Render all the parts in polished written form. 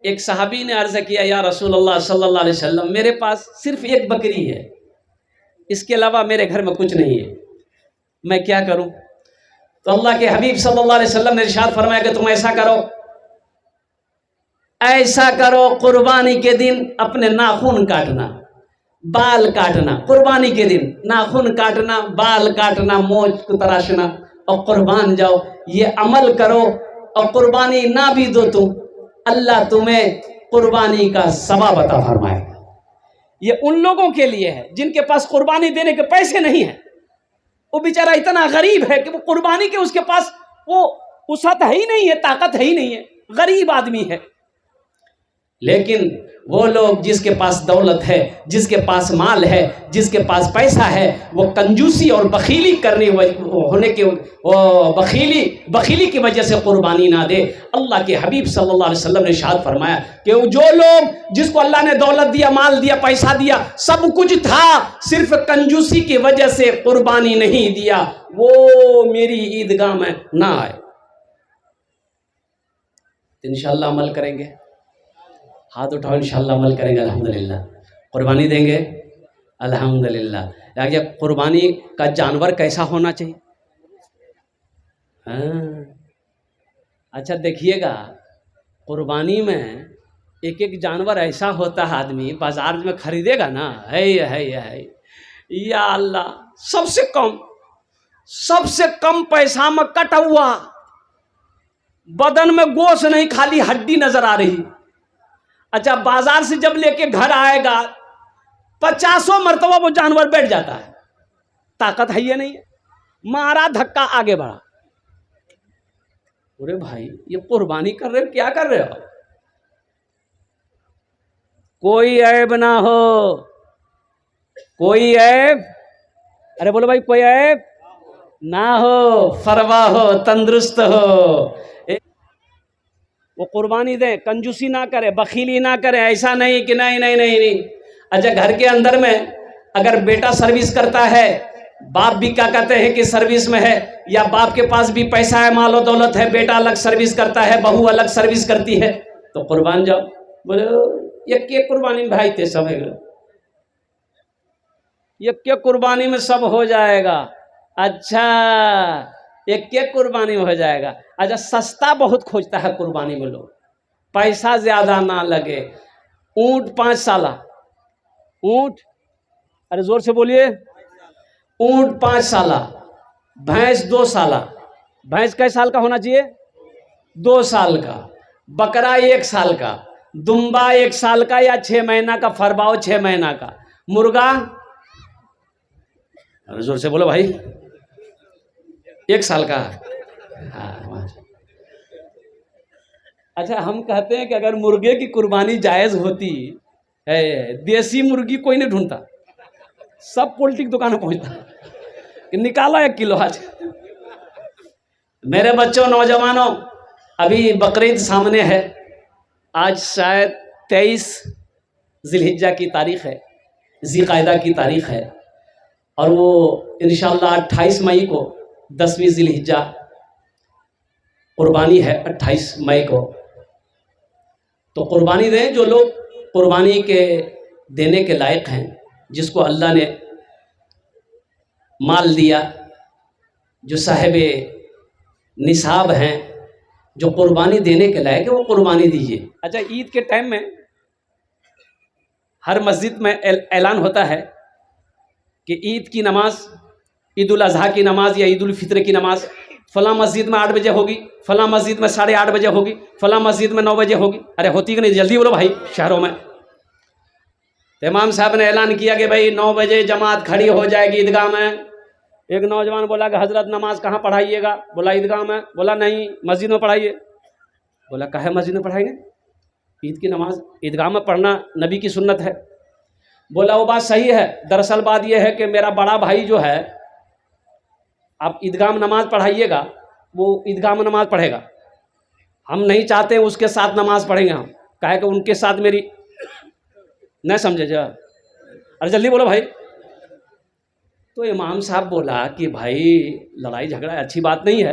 एक सहाबी ने अर्ज़ किया, या रसूलल्लाह सल्लल्लाहु अलैहि वसल्लम, मेरे पास सिर्फ एक बकरी है, इसके अलावा मेरे घर में कुछ नहीं है, मैं क्या करूं? तो अल्लाह के हबीब सल्लल्लाहु अलैहि वसल्लम ने इरशाद फरमाया कि तुम ऐसा करो, कुर्बानी के दिन अपने नाखून काटना, बाल काटना, कुर्बानी के दिन नाखून काटना, बाल काटना, मोछ को तराशना और कुर्बान जाओ, ये अमल करो। और कुर्बानी ना भी दो तुम, अल्लाह तुम्हें कुर्बानी का सवाब अता फरमाएगा। ये उन लोगों के लिए है जिनके पास कुर्बानी देने के पैसे नहीं है। वो बेचारा इतना गरीब है कि वो कुर्बानी के उसके पास वो वसअत है ही नहीं है, ताकत है ही नहीं है, गरीब आदमी है। लेकिन वो लोग जिसके पास दौलत है, जिसके पास माल है, जिसके पास पैसा है, वो कंजूसी और बखीली होने के बखीली की वजह से कुर्बानी ना दे। अल्लाह के हबीब सल्लल्लाहु अलैहि वसल्लम ने इरशाद फरमाया कि जो लोग, जिसको अल्लाह ने दौलत दिया, माल दिया, पैसा दिया, सब कुछ था, सिर्फ कंजूसी की वजह से कुर्बानी नहीं दिया, वो मेरी ईदगाह में ना आए। इंशाअल्लाह अमल करेंगे, हाथ उठाओ, इंशाअल्लाह अमल करेंगे, अल्हम्दुलिल्लाह। कुर्बानी देंगे, अल्हम्दुलिल्लाह। आगे कुर्बानी का जानवर कैसा होना चाहिए? हाँ, अच्छा देखिएगा, कुर्बानी में एक एक जानवर ऐसा होता है, आदमी बाजार में खरीदेगा ना, है या अल्लाह, सबसे कम पैसा में कटा हुआ, बदन में गोश्त नहीं, खाली हड्डी नजर आ रही। अच्छा, बाजार से जब लेके घर आएगा, 50 मरतबा वो जानवर बैठ जाता है, ताकत है ये नहीं है, मारा धक्का आगे बढ़ा। अरे भाई, ये कुर्बानी कर रहे हो, क्या कर रहे हो? कोई ऐब ना हो, कोई ऐब, अरे बोलो भाई, कोई ऐब ना हो, फरवा हो, तंदुरुस्त हो। वो कुर्बानी दे, कंजूसी ना करे, बखीली ना करे, ऐसा नहीं कि नहीं। अच्छा, घर के अंदर में अगर बेटा सर्विस करता है, बाप भी क्या कहते हैं कि सर्विस में है, या बाप के पास भी पैसा है, मालो दौलत है, बेटा अलग सर्विस करता है, बहू अलग सर्विस करती है, तो कुर्बान जाओ। बोले ये क्या कुर्बानी में भाई, ते सब है, ये क्या कुर्बानी में सब हो जाएगा। अच्छा, एक के कुर्बानी में हो जाएगा। अच्छा, सस्ता बहुत खोजता है कुर्बानी में लोग, पैसा ज्यादा ना लगे। ऊंट 5 साला, ऊंट, अरे जोर से बोलिए, ऊंट 5 साला, भैंस 2 साला। भैंस कै साल का होना चाहिए? 2 साल का। बकरा 1 साल का, दुम्बा 1 साल का या 6 महीना का, फरबाओ 6 महीना का, मुर्गा, अरे जोर से बोलो भाई, 1 साल का। हाँ, अच्छा, हम कहते हैं कि अगर मुर्गे की कुर्बानी जायज होती है, देसी मुर्गी कोई नहीं ढूंढता, सब पोल्ट्री की दुकान में पहुंचता कि निकाला 1 किलो आज। मेरे बच्चों, नौजवानों, अभी बकरीद सामने है, आज शायद 23 जिलहिज्जा की तारीख है, ज़िक़ायदा की तारीख है, और वो इंशाअल्लाह 28 मई को 10वीं जिलहिज्जा कुर्बानी है, 28 मई को। तो कुर्बानी दें जो लोग कुर्बानी के देने के लायक हैं, जिसको अल्लाह ने माल दिया, जो साहिब निसाब हैं, जो कुर्बानी देने के लायक है, वो कुर्बानी दीजिए। अच्छा, ईद के टाइम में हर मस्जिद में ऐलान होता है कि ईद की नमाज, ईद उल अज़हा की नमाज या ईद उल फित्र की नमाज फला मस्जिद में 8 बजे होगी, फला मस्जिद में 8:30 बजे होगी, फला मस्जिद में 9 बजे होगी। अरे होती कि नहीं? जल्दी बोलो भाई। शहरों में तो इमाम साहब ने ऐलान किया कि भाई 9 बजे जमात खड़ी हो जाएगी ईदगाह में। एक नौजवान बोला कि हजरत नमाज कहाँ पढ़ाइएगा? बोला ईदगाह में। बोला नहीं, मस्जिद में पढ़ाइए। बोला काहे मस्जिद में पढ़ाएंगे? ईद की नमाज ईदगाह में पढ़ना नबी की सुन्नत है। बोला वो बात सही है, दरअसल बात यह है कि मेरा बड़ा भाई जो है, आप ईदगाह में नमाज पढ़ाइएगा, वो ईदगाह में नमाज पढ़ेगा, हम नहीं चाहते उसके साथ नमाज पढ़ेंगे हम, कहे कि उनके साथ मेरी नहीं समझे जा। अरे जल्दी बोलो भाई। तो इमाम साहब बोला कि भाई लड़ाई झगड़ा अच्छी बात नहीं है,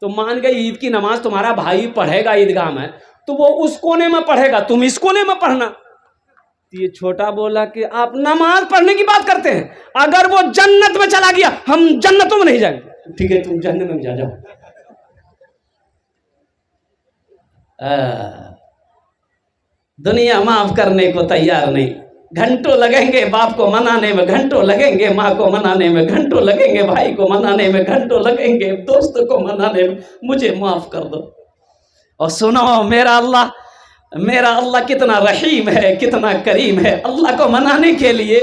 तो मान गए ईद की नमाज तुम्हारा भाई पढ़ेगा ईदगाह में, तो वो उस कोने में पढ़ेगा, तुम इस कोने में पढ़ना। तो ये छोटा बोला कि आप नमाज पढ़ने की बात करते हैं, अगर वो जन्नत में चला गया हम जन्नतों में नहीं जाएंगे। ठीक है, तुम जन्नत में जा जाओ। दुनिया माफ करने को तैयार नहीं। घंटों लगेंगे बाप को मनाने में, घंटों लगेंगे माँ को मनाने में, घंटों लगेंगे भाई को मनाने में, घंटों लगेंगे दोस्त को मनाने में, मुझे माफ कर दो। और सुनो, मेरा अल्लाह कितना रहीम है, कितना करीम है। अल्लाह को मनाने के लिए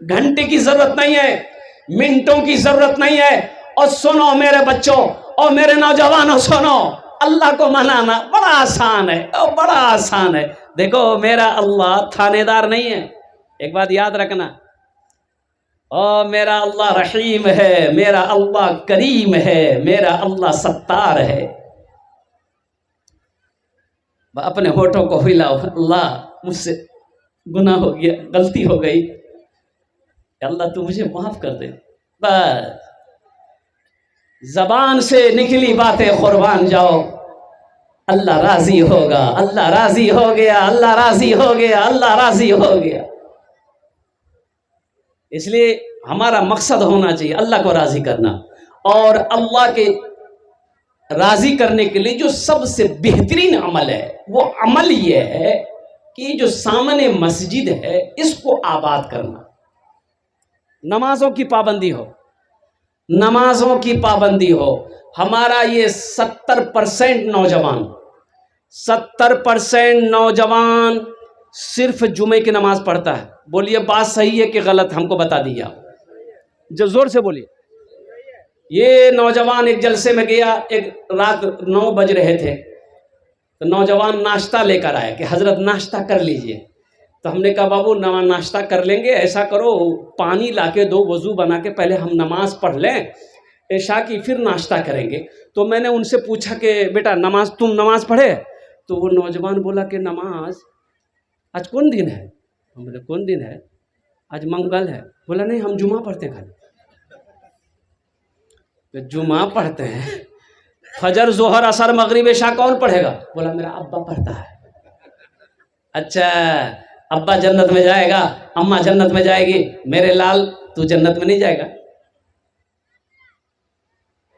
घंटे की जरूरत नहीं है, मिनटों की जरूरत नहीं है। और सुनो मेरे बच्चों और मेरे नौजवानों, सुनो, अल्लाह को मनाना बड़ा आसान है, बड़ा आसान है। देखो मेरा अल्लाह थानेदार नहीं है, एक बात याद रखना। और मेरा अल्लाह रहीम है, मेरा अल्लाह करीम है, मेरा अल्लाह सत्तार है। अपने होठों को हिलाओ, अल्लाह मुझसे गुनाह हो गया, गलती हो गई, अल्लाह तू मुझे माफ कर दे। बस जबान से निकली बातें कुर्बान जाओ, अल्लाह राजी होगा, अल्लाह राजी हो गया, अल्लाह राजी हो गया, अल्लाह राजी हो गया। इसलिए हमारा मकसद होना चाहिए अल्लाह को राजी करना। और अल्लाह के राजी करने के लिए जो सबसे बेहतरीन अमल है वो अमल ये है कि जो सामने मस्जिद है इसको आबाद करना। नमाजों की पाबंदी हो, नमाजों की पाबंदी हो। हमारा ये 70% नौजवान, 70% नौजवान सिर्फ जुमे की नमाज पढ़ता है। बोलिए बात सही है कि गलत, हमको बता दीजिए आप, जो जोर से बोलिए। ये नौजवान एक जलसे में गया, एक रात 9 बज रहे थे, तो नौजवान नाश्ता लेकर आया कि हजरत नाश्ता कर लीजिए। तो हमने कहा बाबू नाश्ता कर लेंगे, ऐसा करो पानी लाके दो, वज़ू बना के पहले हम नमाज पढ़ लें ऐशा की, फिर नाश्ता करेंगे। तो मैंने उनसे पूछा कि बेटा तुम नमाज पढ़े? तो वो नौजवान बोला कि नमाज आज कौन दिन है? हम बोले कौन दिन है? आज मंगल है। बोला नहीं, हम जुमा पढ़ते हैं। खाली तो जुमा पढ़ते हैं, फजर जोहर असर मगरिब इशा कौन पढ़ेगा? बोला मेरा अब्बा पढ़ता है। अच्छा, अब्बा जन्नत में जाएगा, अम्मा जन्नत में जाएगी, मेरे लाल तू जन्नत में नहीं जाएगा।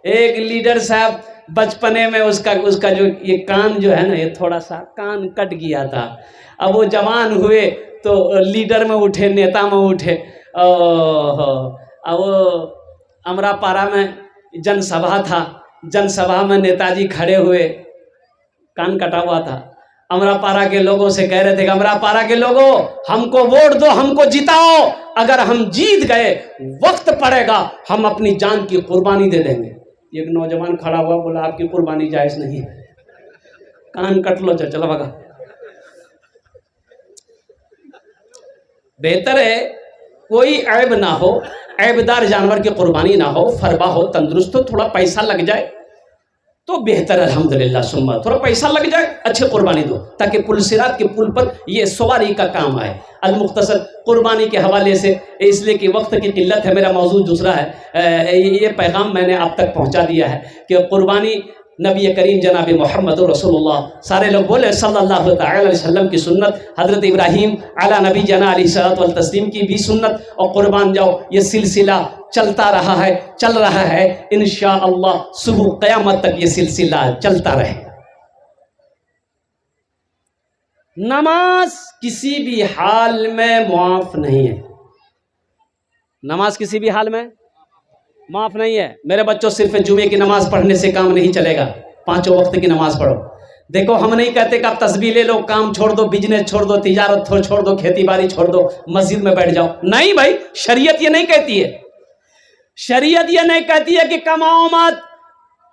एक लीडर साहब बचपने में उसका जो ये कान जो है ना, ये थोड़ा सा कान कट गया था। अब वो जवान हुए तो लीडर में उठे, नेता में उठे। अब वो अमरापारा में जनसभा था, जनसभा में नेताजी खड़े हुए, कान कटा हुआ था। अमरापारा के लोगों से कह रहे थे कि अमरापारा के लोगों हमको वोट दो, हमको जिताओ, अगर हम जीत गए वक्त पड़ेगा हम अपनी जान की कुर्बानी दे देंगे। एक नौजवान खड़ा हुआ, बोला आपकी कुर्बानी जायज नहीं है, कान कट लो, चलो भगा। बेहतर है कोई ऐब ना हो, ऐबदार जानवर की कुर्बानी ना हो, फरबा हो, तंदुरुस्त हो, थोड़ा पैसा लग जाए तो बेहतर है, अल्हम्दुलिल्लाह। सुम्मा थोड़ा पैसा लग जाए, अच्छे कुर्बानी दो, ताकि पुल सिरात के पुल पर ये सवारी का काम आए। अल-मुख्तसर कुर्बानी के हवाले से, इसलिए कि वक्त की किल्लत है, मेरा मौजूद दूसरा है, ये पैगाम मैंने आप तक पहुंचा दिया है कि कुर्बानी नबी करीम जनाब मोहम्मद रसूलुल्लाह, सारे लोग बोले सल्लल्लाहु अलैहि वसल्लम की सुन्नत, हज़रत इब्राहीम अला नबी जना अलैहिस्सलातु वल तस्लीम की भी सुन्नत, और कुर्बान जाओ ये सिलसिला चलता रहा है, चल रहा है, इंशाअल्लाह सुबह क़यामत तक ये सिलसिला चलता रहे। नमाज किसी भी हाल में मुआफ़ नहीं है, नमाज किसी भी हाल में माफ़ नहीं है। मेरे बच्चों, सिर्फ जुमे की नमाज पढ़ने से काम नहीं चलेगा, 5 वक्त की नमाज पढ़ो। देखो हम नहीं कहते कि आप तस्बीह ले लो, काम छोड़ दो, बिजनेस छोड़ दो, तिजारत छोड़ दो, खेती बाड़ी छोड़ दो, मस्जिद में बैठ जाओ। नहीं भाई, शरीयत ये नहीं कहती है, शरीयत ये नहीं कहती है कि कमाओ मत,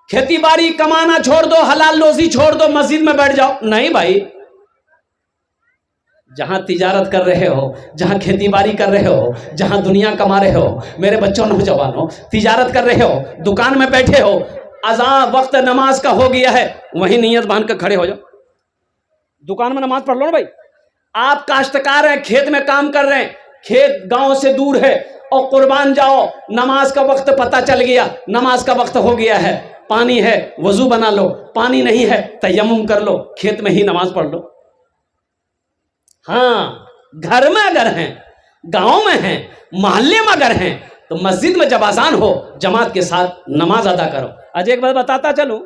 खेती बाड़ी कमाना छोड़ दो, हलाल रोजी छोड़ दो, मस्जिद में बैठ जाओ। नहीं भाई, जहां तिजारत कर रहे हो, जहां खेती बाड़ी कर रहे हो, जहां दुनिया कमा रहे हो, मेरे बच्चों नौजवानों, तिजारत कर रहे हो, दुकान में बैठे हो, अज़ान वक्त नमाज का हो गया है, वहीं नियत बांध कर खड़े हो जाओ, दुकान में नमाज पढ़ लो ना भाई। आप काश्तकार हैं, खेत में काम कर रहे हैं, खेत गांव से दूर है, और कुर्बान जाओ, नमाज का वक्त पता चल गया, नमाज का वक्त हो गया है, पानी है वजू बना लो, पानी नहीं है तयम्मुम कर लो, खेत में ही नमाज पढ़ लो। हाँ, घर में अगर हैं, गांव में हैं, मोहल्ले में अगर हैं, तो मस्जिद में जब अजान हो जमात के साथ नमाज अदा करो। आज एक बात बताता चलूं,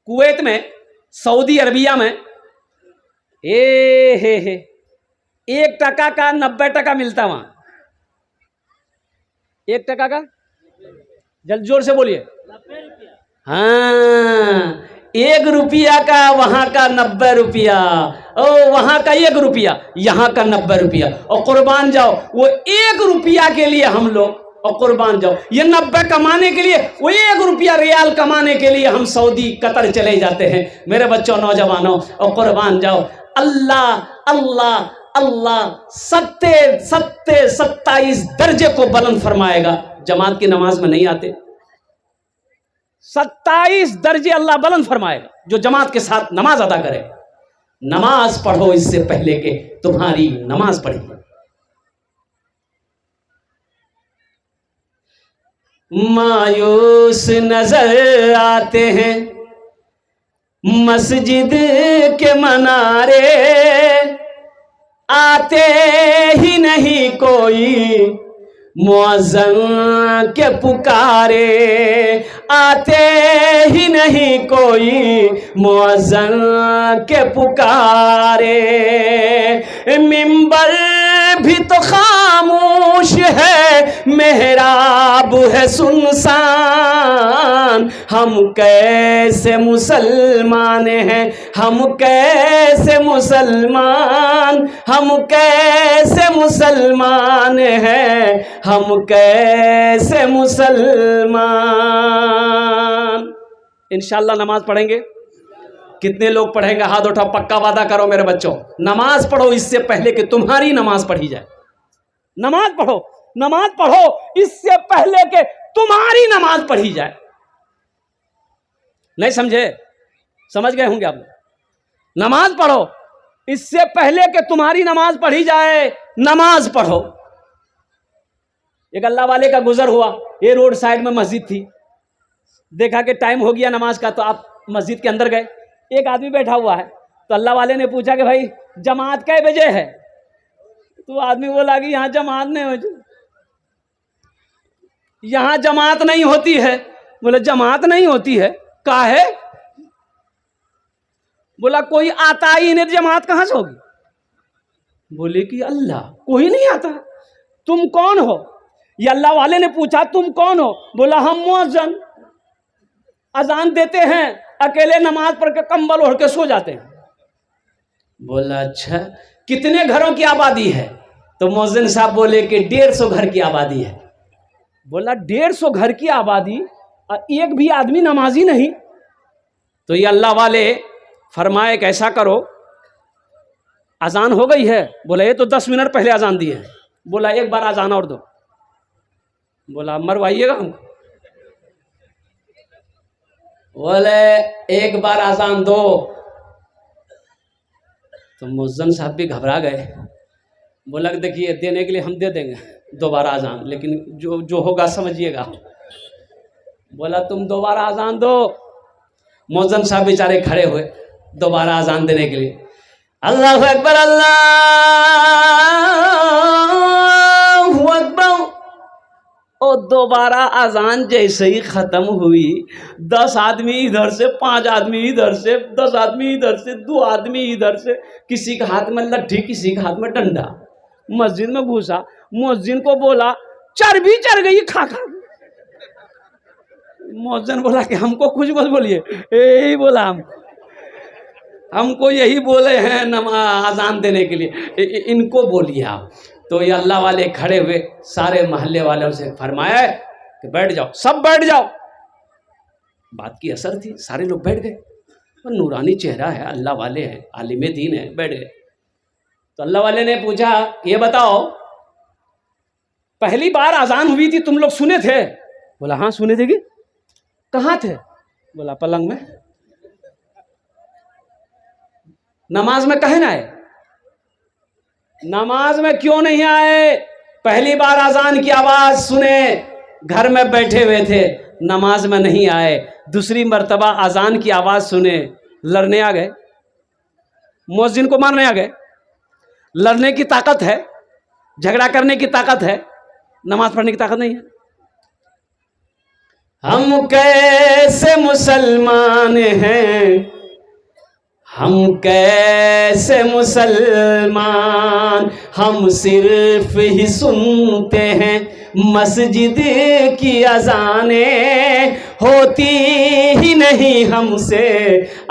कुवैत में, सऊदी अरबिया में 1 टका का 90 टका मिलता वहां। 1 टका का, जल्द जोर से बोलिए। हाँ, 1 रुपया का वहां का 90 रुपया, वहां का 1 रुपया, यहाँ का 90 रुपया। और कुर्बान जाओ, वो 1 रुपया के लिए हम लोग, और कुर्बान जाओ, ये 90 कमाने के लिए, वो 1 रुपया रियाल कमाने के लिए हम सऊदी कतर चले जाते हैं। मेरे बच्चों, नौजवानों, और कुर्बान जाओ। अल्लाह अल्लाह अल्लाह 27 दर्जे को बुलंद फरमाएगा। जमात की नमाज में नहीं आते, 27 दर्जे अल्लाह बुलंद फरमाएगा जो जमात के साथ नमाज अदा करे। नमाज पढ़ो इससे पहले कि तुम्हारी नमाज पढ़ी। मायूस नजर आते हैं मस्जिद के मनारे, आते ही नहीं कोई मुअज्जिन के पुकारे, आते ही नहीं कोई मुअज्जिन के पुकारे। मिंबर भी तो खामोश है, मेहराब है सुनसान। हम कैसे मुसलमान हैं, हम कैसे मुसलमान, हम कैसे मुसलमान हैं, हम कैसे मुसलमान। इंशाअल्लाह नमाज पढ़ेंगे। कितने लोग पढ़ेंगे? हाथ उठाओ, पक्का वादा करो मेरे बच्चों। नमाज पढ़ो इससे पहले कि तुम्हारी नमाज पढ़ी जाए। नमाज पढ़ो, नमाज पढ़ो इससे पहले कि तुम्हारी नमाज पढ़ी जाए। नहीं समझे? समझ गए होंगे आप। नमाज पढ़ो इससे पहले कि तुम्हारी नमाज पढ़ी जाए। नमाज पढ़ो। एक अल्लाह वाले का गुजर हुआ, ये रोड साइड में मस्जिद थी, देखा कि टाइम हो गया नमाज का, तो आप मस्जिद के अंदर गए। एक आदमी बैठा हुआ है, तो अल्लाह वाले ने पूछा कि भाई जमात कै बजे है? तो आदमी बोला कि यहाँ जमात नहीं होती, यहाँ जमात नहीं होती है। बोले जमात नहीं होती है, का है? बोला कोई आता ही नहीं, जमात कहाँ से होगी? बोले कि अल्लाह, कोई नहीं आता। तुम कौन हो? ये अल्लाह वाले ने पूछा तुम कौन हो? बोला हम मुअज्जिन, अजान देते हैं, अकेले नमाज पढ़ के कंबल ओढ़ के सो जाते हैं। बोला अच्छा, कितने घरों की आबादी है? तो मुअज्जिन साहब बोले कि 150 घर की आबादी है। बोला 150 घर की आबादी और एक भी आदमी नमाजी नहीं? तो ये अल्लाह वाले फरमाए कि ऐसा करो, अजान हो गई है। बोला ये तो 10 मिनट पहले अजान दी है। बोला एक बार अजान और दो। बोला मरवाइएगा हमको? बोले एक बार अजान दो। तो मुअज्जिन साहब भी घबरा गए। बोला देखिए देने के लिए हम दे देंगे दोबारा अजान, लेकिन जो होगा समझिएगा। बोला तुम दोबारा अजान दो। मुअज्जिन साहब बेचारे खड़े हुए दोबारा अजान देने के लिए। अल्लाहु अकबर, अल्लाहु अकबर। और दोबारा अजान जैसे ही खत्म हुई, 10 आदमी इधर से, 5 आदमी इधर से, 10 आदमी इधर से, 2 आदमी इधर से, किसी के हाथ में लट्ठी, किसी के हाथ में डंडा, मस्जिद में घुसा। मुअज्जिन को बोला चर्बी चढ़ गई खा खा। मुअज्जिन बोला कि हमको कुछ मत बोलिए, यही बोला हमको यही बोले हैं अजान देने के लिए, इनको बोलिए आप। तो ये अल्लाह वाले खड़े हुए, सारे मोहल्ले वालों से फरमाया कि बैठ जाओ, सब बैठ जाओ। बात की असर थी, सारे लोग बैठ गए। और नूरानी चेहरा है, अल्लाह वाले हैं, आलिम दीन है, बैठ गए। तो अल्लाह वाले ने पूछा ये बताओ पहली बार अजान हुई थी तुम लोग सुने थे? बोला हाँ सुने थे। कि कहाँ थे? बोला पलंग में। नमाज में कहे ना आए? नमाज में क्यों नहीं आए? पहली बार अजान की आवाज सुने, घर में बैठे हुए थे, नमाज में नहीं आए, दूसरी मर्तबा अजान की आवाज़ सुने, लड़ने आ गए, मुअज्जिन को मारने आ गए। लड़ने की ताकत है, झगड़ा करने की ताकत है, नमाज पढ़ने की ताकत नहीं है। हम कैसे मुसलमान हैं, हम कैसे मुसलमान, हम सिर्फ ही सुनते हैं मस्जिद की अज़ानें, होती ही नहीं हमसे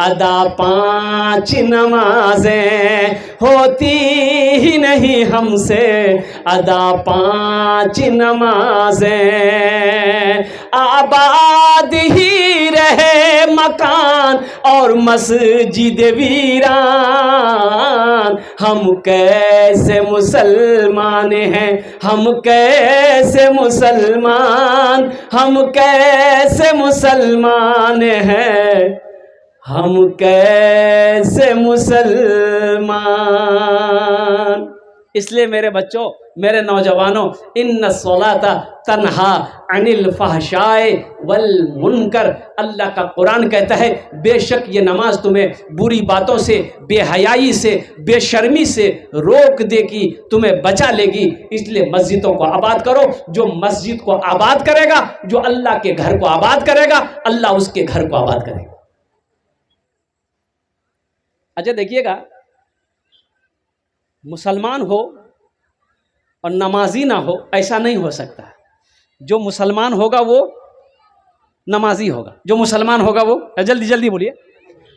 अदा 5 नमाजें, होती ही नहीं हमसे अदा 5 नमाजें। आबाद ही रहे मकान और मस्जिद वीरान, हम कैसे मुसलमान हैं, हम कैसे मुसलमान, हम कैसे मुसलमान हैं, हम कैसे मुसलमान। इसलिए मेरे बच्चों, मेरे नौजवानों, इन्ना सलाता तन्हा अनिल फहशाए वल मुनकर, अल्लाह का कुरान कहता है बेशक ये नमाज तुम्हें बुरी बातों से, बेहयाई से, बेशर्मी से रोक देगी, तुम्हें बचा लेगी। इसलिए मस्जिदों को आबाद करो। जो मस्जिद को आबाद करेगा, जो अल्लाह के घर को आबाद करेगा, अल्लाह उसके घर को आबाद करेगा। अच्छा देखिएगा, मुसलमान हो और नमाजी ना हो, ऐसा नहीं हो सकता। जो मुसलमान होगा वो नमाजी होगा, जो मुसलमान होगा वो, जल्दी जल्दी बोलिए,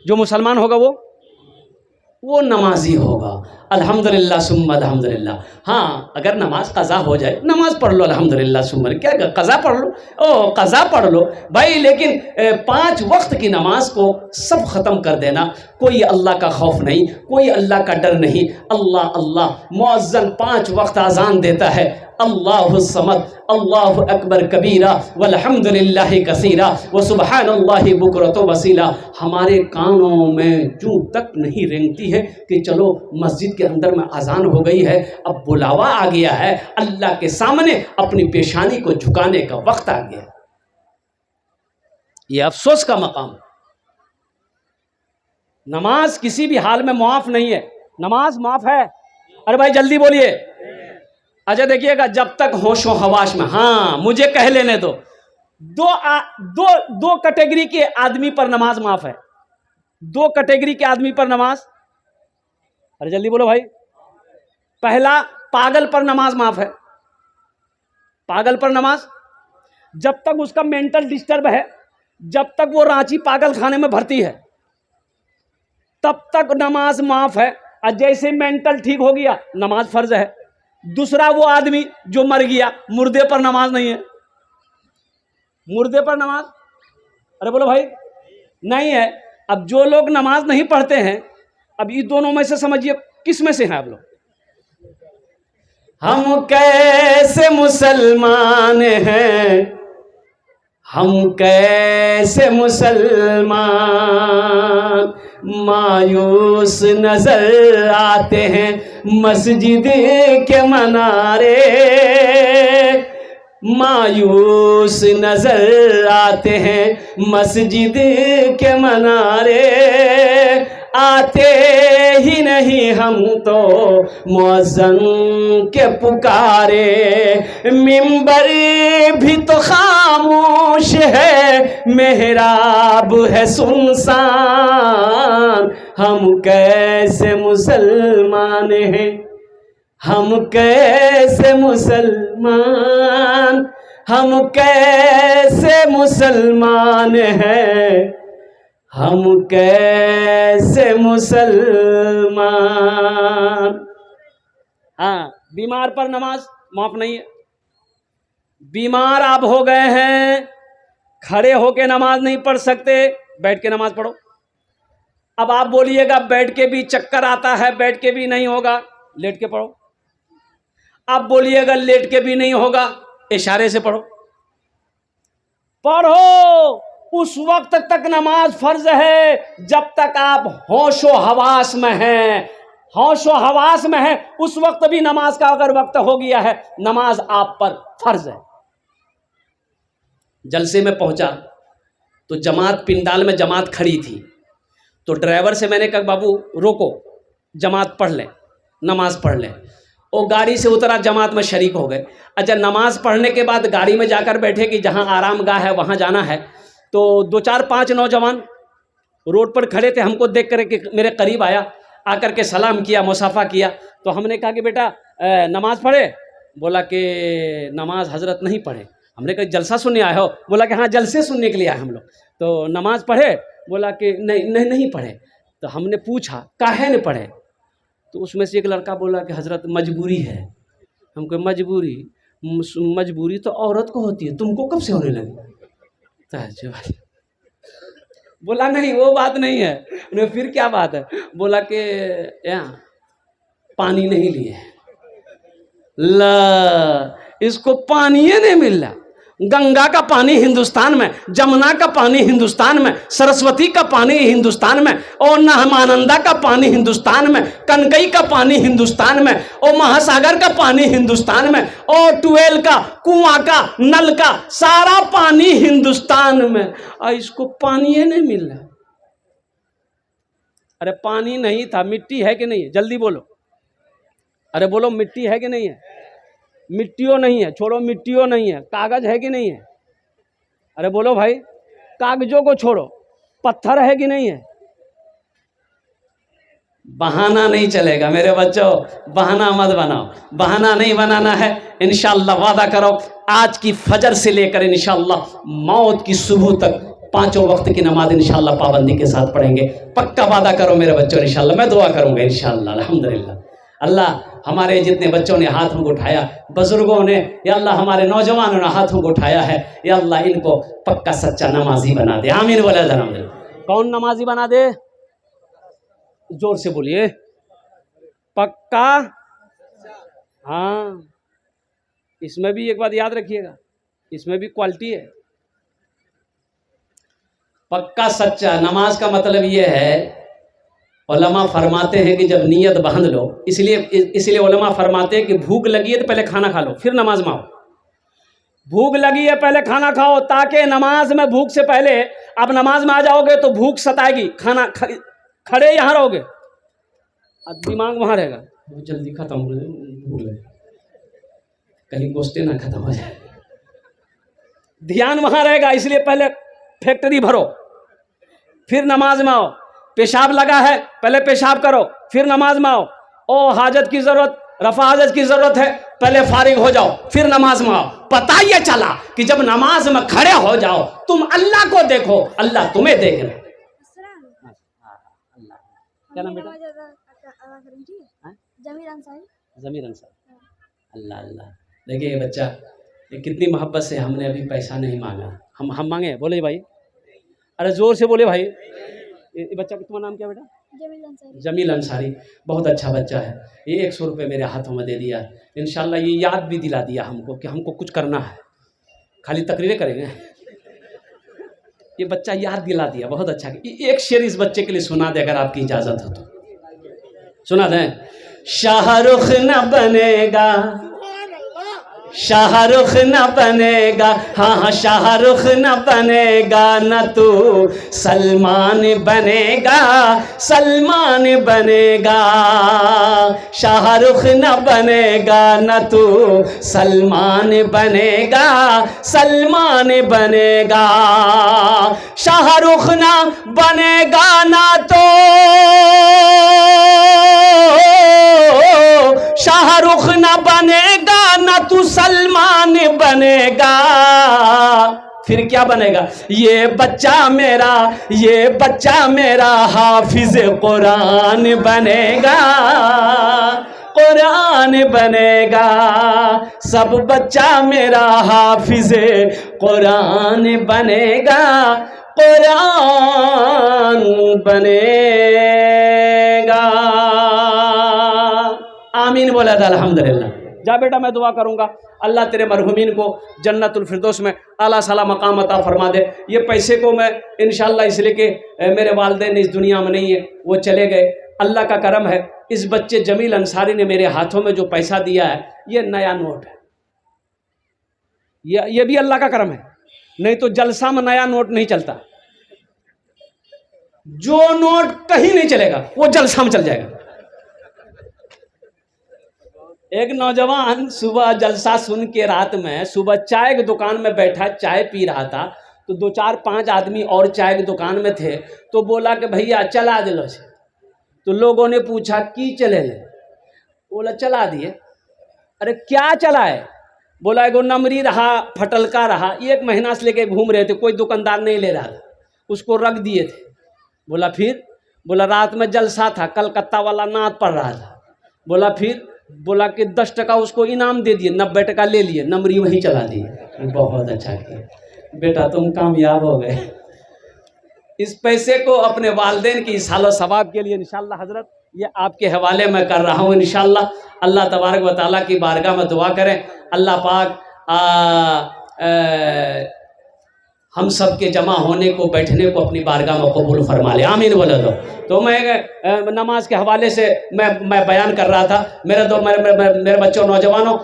जो मुसलमान होगा वो नमाजी होगा। अल्हम्दुलिल्लाह सुम्मा अल्हम्दुलिल्लाह। हाँ, अगर नमाज कज़ा हो जाए, नमाज पढ़ लो अल्हम्दुलिल्लाह सुम्मा, क्या कज़ा पढ़ लो, ओ कज़ा पढ़ लो भाई, लेकिन 5 वक्त की नमाज को सब ख़त्म कर देना। कोई अल्लाह का खौफ नहीं, कोई अल्लाह का डर नहीं। अल्लाह अल्लाह, मुअज्जिन 5 वक्त अज़ान देता है, अल्लाहु समद, अल्लाहु अकबर कबीरा वल्हम्दुलिल्लाहि कसीरा व सुब्हानल्लाहि बुकरतु वसीला। हमारे कानों में जूं तक नहीं रेंगती है कि चलो मस्जिद के अंदर में अजान हो गई है, अब बुलावा आ गया है, अल्लाह के सामने अपनी पेशानी को झुकाने का वक्त आ गया। ये अफसोस का मकाम। नमाज किसी भी हाल में माफ नहीं है, नमाज माफ है। अरे भाई जल्दी बोलिए। अच्छा देखिएगा, जब तक होशो हवाश में, हाँ मुझे कह लेने दो, दो कैटेगरी के आदमी पर नमाज माफ है। 2 कैटेगरी के आदमी पर नमाज, अरे जल्दी बोलो भाई। पहला, पागल पर नमाज माफ है। पागल पर नमाज, जब तक उसका मेंटल डिस्टर्ब है, जब तक वो रांची पागल खाने में भर्ती है, तब तक नमाज माफ है। और जैसे मेंटल ठीक हो गया, नमाज फर्ज है। दूसरा वो आदमी जो मर गया, मुर्दे पर नमाज नहीं है। मुर्दे पर नमाज, अरे बोलो भाई, नहीं है। अब जो लोग नमाज नहीं पढ़ते हैं, अब ये दोनों में से समझिए किस में से हैं आप लोग। हम कैसे मुसलमान हैं, हम कैसे मुसलमान, मायूस नजर आते हैं मस्जिद के मनारे, मायूस नजर आते हैं मस्जिद के मनारे, आते ही नहीं हम तो मुअज्जिन के पुकारे, मिंबर भी तो खामोश है, मेहराब है सुनसान, हम कैसे मुसलमान हैं, हम कैसे मुसलमान, हम कैसे मुसलमान हैं, हम कैसे मुसलमान। हाँ, बीमार पर नमाज माफ नहीं है। बीमार आप हो गए हैं, खड़े होके नमाज नहीं पढ़ सकते, बैठ के नमाज पढ़ो। अब आप बोलिएगा बैठ के भी चक्कर आता है, बैठ के भी नहीं होगा, लेट के पढ़ो। आप बोलिएगा लेट के भी नहीं होगा, इशारे से पढ़ो। पढ़ो, उस वक्त तक नमाज फर्ज है जब तक आप होशो हवास में हैं। होशो हवास में है, उस वक्त भी नमाज का अगर वक्त हो गया है, नमाज आप पर फर्ज है। जलसे में पहुंचा तो जमात पिंडाल में जमात खड़ी थी, तो ड्राइवर से मैंने कहा बाबू रोको, जमात पढ़ लें, नमाज पढ़ लें। वो गाड़ी से उतरा, जमात में शरीक हो गए। अच्छा, नमाज पढ़ने के बाद गाड़ी में जाकर बैठे कि जहाँ आराम गाह है वहाँ जाना है, तो 2 4 5 नौजवान रोड पर खड़े थे। हमको देख कर के मेरे करीब आया, आकर के सलाम किया, मुसाफा किया। तो हमने कहा कि बेटा नमाज पढ़े? बोला कि नमाज हजरत नहीं पढ़े। हमने कहा जलसा सुनने आए हो? बोला कि हाँ जलसे सुनने के लिए आए हम लोग। तो नमाज पढ़े? बोला कि नहीं पढ़े। तो हमने पूछा काहे नहीं पढ़े? तो उसमें से एक लड़का बोला कि हजरत मजबूरी है। हमको मजबूरी तो औरत को होती है, तुमको कब से होने लगी? बोला नहीं वो बात नहीं है। फिर क्या बात है? बोला कि यहाँ पानी नहीं लिए। ला, इसको पानी ही नहीं मिल रहा। गंगा का पानी हिंदुस्तान में, जमुना का पानी हिंदुस्तान में, सरस्वती का पानी हिंदुस्तान में, और नहमानंदा का पानी हिंदुस्तान में, कनकई का पानी हिंदुस्तान में, और महासागर का पानी हिंदुस्तान में, और ट्यूबवेल का, कुआं का, नल का, सारा पानी हिंदुस्तान में, और इसको पानी ही नहीं मिल रहा। अरे पानी नहीं था, मिट्टी है कि नहीं है? जल्दी बोलो, अरे बोलो मिट्टी है कि नहीं है? मिट्टियों नहीं है, छोड़ो मिट्टियों नहीं है। कागज है कि नहीं है? अरे बोलो भाई, कागजों को छोड़ो, पत्थर है कि नहीं है? बहाना नहीं चलेगा मेरे बच्चों, बहाना मत बनाओ, बहाना नहीं बनाना है। इंशाअल्लाह वादा करो, आज की फजर से लेकर इंशाअल्लाह मौत की सुबह तक 5 वक्त की नमाज इंशाअल्लाह पाबंदी के साथ पढ़ेंगे। पक्का वादा करो मेरे बच्चों, इंशाअल्लाह मैं दुआ करूंगा इंशाअल्लाह। अल्हम्दुलिल्लाह, अल्लाह हमारे जितने बच्चों ने हाथों को उठाया, बुजुर्गों ने, या अल्लाह हमारे नौजवानों ने हाथों को उठाया है, या अल्लाह इनको पक्का सच्चा नमाजी बना दे। आमीन बोला जरा। कौन नमाजी बना दे? जोर से बोलिए, पक्का। हाँ, इसमें भी एक बात याद रखिएगा, इसमें भी क्वालिटी है। पक्का सच्चा नमाज का मतलब ये है, उलमा फरमाते हैं कि जब नीयत बांध लो, इसलिए उलमा फरमाते हैं कि भूख लगी है तो पहले खाना खा लो फिर नमाज में आओ। भूख लगी है पहले खाना खाओ, ताकि नमाज में भूख से पहले, अब नमाज में आ जाओगे तो भूख सताएगी, खाना खड़े यहाँ रहोगे, दिमाग वहाँ रहेगा, जल्दी खत्म हो जाए, कहीं गोश्ते ना खत्म हो जाए, ध्यान वहाँ रहेगा। इसलिए पहले फैक्ट्री भरो फिर नमाज में आओ। पेशाब लगा है, पहले पेशाब करो फिर नमाज में आओ। ओ हाजत की जरूरत, रफा हाजत की जरूरत है, पहले फारिग हो जाओ फिर नमाज में आओ। पता ये चला कि जब नमाज में खड़े हो जाओ तुम अल्लाह को देखो, अल्लाह तुम्हें देख रहे। क्या नाम बेटा? जमीर अंसारी। अल्लाह अल्लाह। देखिए ये बच्चा, ये कितनी मोहब्बत से, हमने अभी पैसा नहीं मांगा, हम मांगे? बोले भाई, अरे जोर से बोले भाई। ये बच्चा, तुम्हारा नाम क्या बेटा? जमील अंसारी। बहुत अच्छा बच्चा है। ये 100 रुपये मेरे हाथों में दे दिया। इंशाल्लाह ये याद भी दिला दिया हमको कि हमको कुछ करना है, खाली तकरीरें करेंगे। ये बच्चा याद दिला दिया, बहुत अच्छा। एक शेर इस बच्चे के लिए सुना दे अगर आपकी इजाज़त हो तो। सुना दें। शाहरुख न बनेगा, शाहरुख न बनेगा, हाँ शाहरुख न बनेगा, न तू सलमान बनेगा, सलमान बनेगा। शाहरुख न बनेगा, न तू सलमान बनेगा, सलमान बनेगा। शाहरुख न बनेगा ना तो शाहरुख न बनेगा, न तू सलमान बनेगा। फिर क्या बनेगा? ये बच्चा मेरा हाफिज कुरान बनेगा, कुरान बनेगा। सब बच्चा मेरा हाफिज कुरान बनेगा, कुरान बनेगा। आमीन बोला था। अल्हम्दुलिल्लाह। जा बेटा, मैं दुआ करूंगा अल्लाह तेरे मरहुमीन को जन्नतुल फिरदौस में आला साला मकाम अता फरमा दे। ये पैसे को मैं इंशाअल्लाह इसलिए कि मेरे वालिदैन इस दुनिया में नहीं है, वो चले गए। अल्लाह का करम है, इस बच्चे जमील अंसारी ने मेरे हाथों में जो पैसा दिया है, ये नया नोट है। ये भी अल्लाह का करम है। नहीं तो जलसा में नया नोट नहीं चलता। जो नोट कहीं नहीं चलेगा वो जलसा में चल जाएगा। एक नौजवान सुबह जलसा सुन के रात में सुबह चाय की दुकान में बैठा चाय पी रहा था, तो 2 4 5 आदमी और चाय की दुकान में थे, तो बोला कि भैया चला दिलो से। तो लोगों ने पूछा की चले ले? बोला चला दिए। अरे क्या चला है? बोला एगो नमरी रहा, फटलका रहा, 1 महीना से लेके घूम रहे थे, कोई दुकानदार नहीं ले रहा था, उसको रख दिए थे। बोला फिर? बोला रात में जलसा था, कलकत्ता वाला नाच पड़ रहा था। बोला फिर? बोला कि 10 टका उसको इनाम दे दिए, 90 टका ले लिए, नमरी वहीं चला दिए। बहुत अच्छा किया बेटा, तुम कामयाब हो गए। इस पैसे को अपने वालिदैन की सालो सवाब के लिए इंशाअल्लाह हजरत ये आपके हवाले में कर रहा हूँ। इंशाअल्लाह अल्लाह तबारक व तआला की बारगाह में दुआ करें, अल्लाह पाक हम सब के जमा होने को बैठने को अपनी बारगाह में कबूल फरमा ले, आमीन बोले दो। तो मैं नमाज के हवाले से मैं बयान कर रहा था। मेरे बच्चों नौजवानों,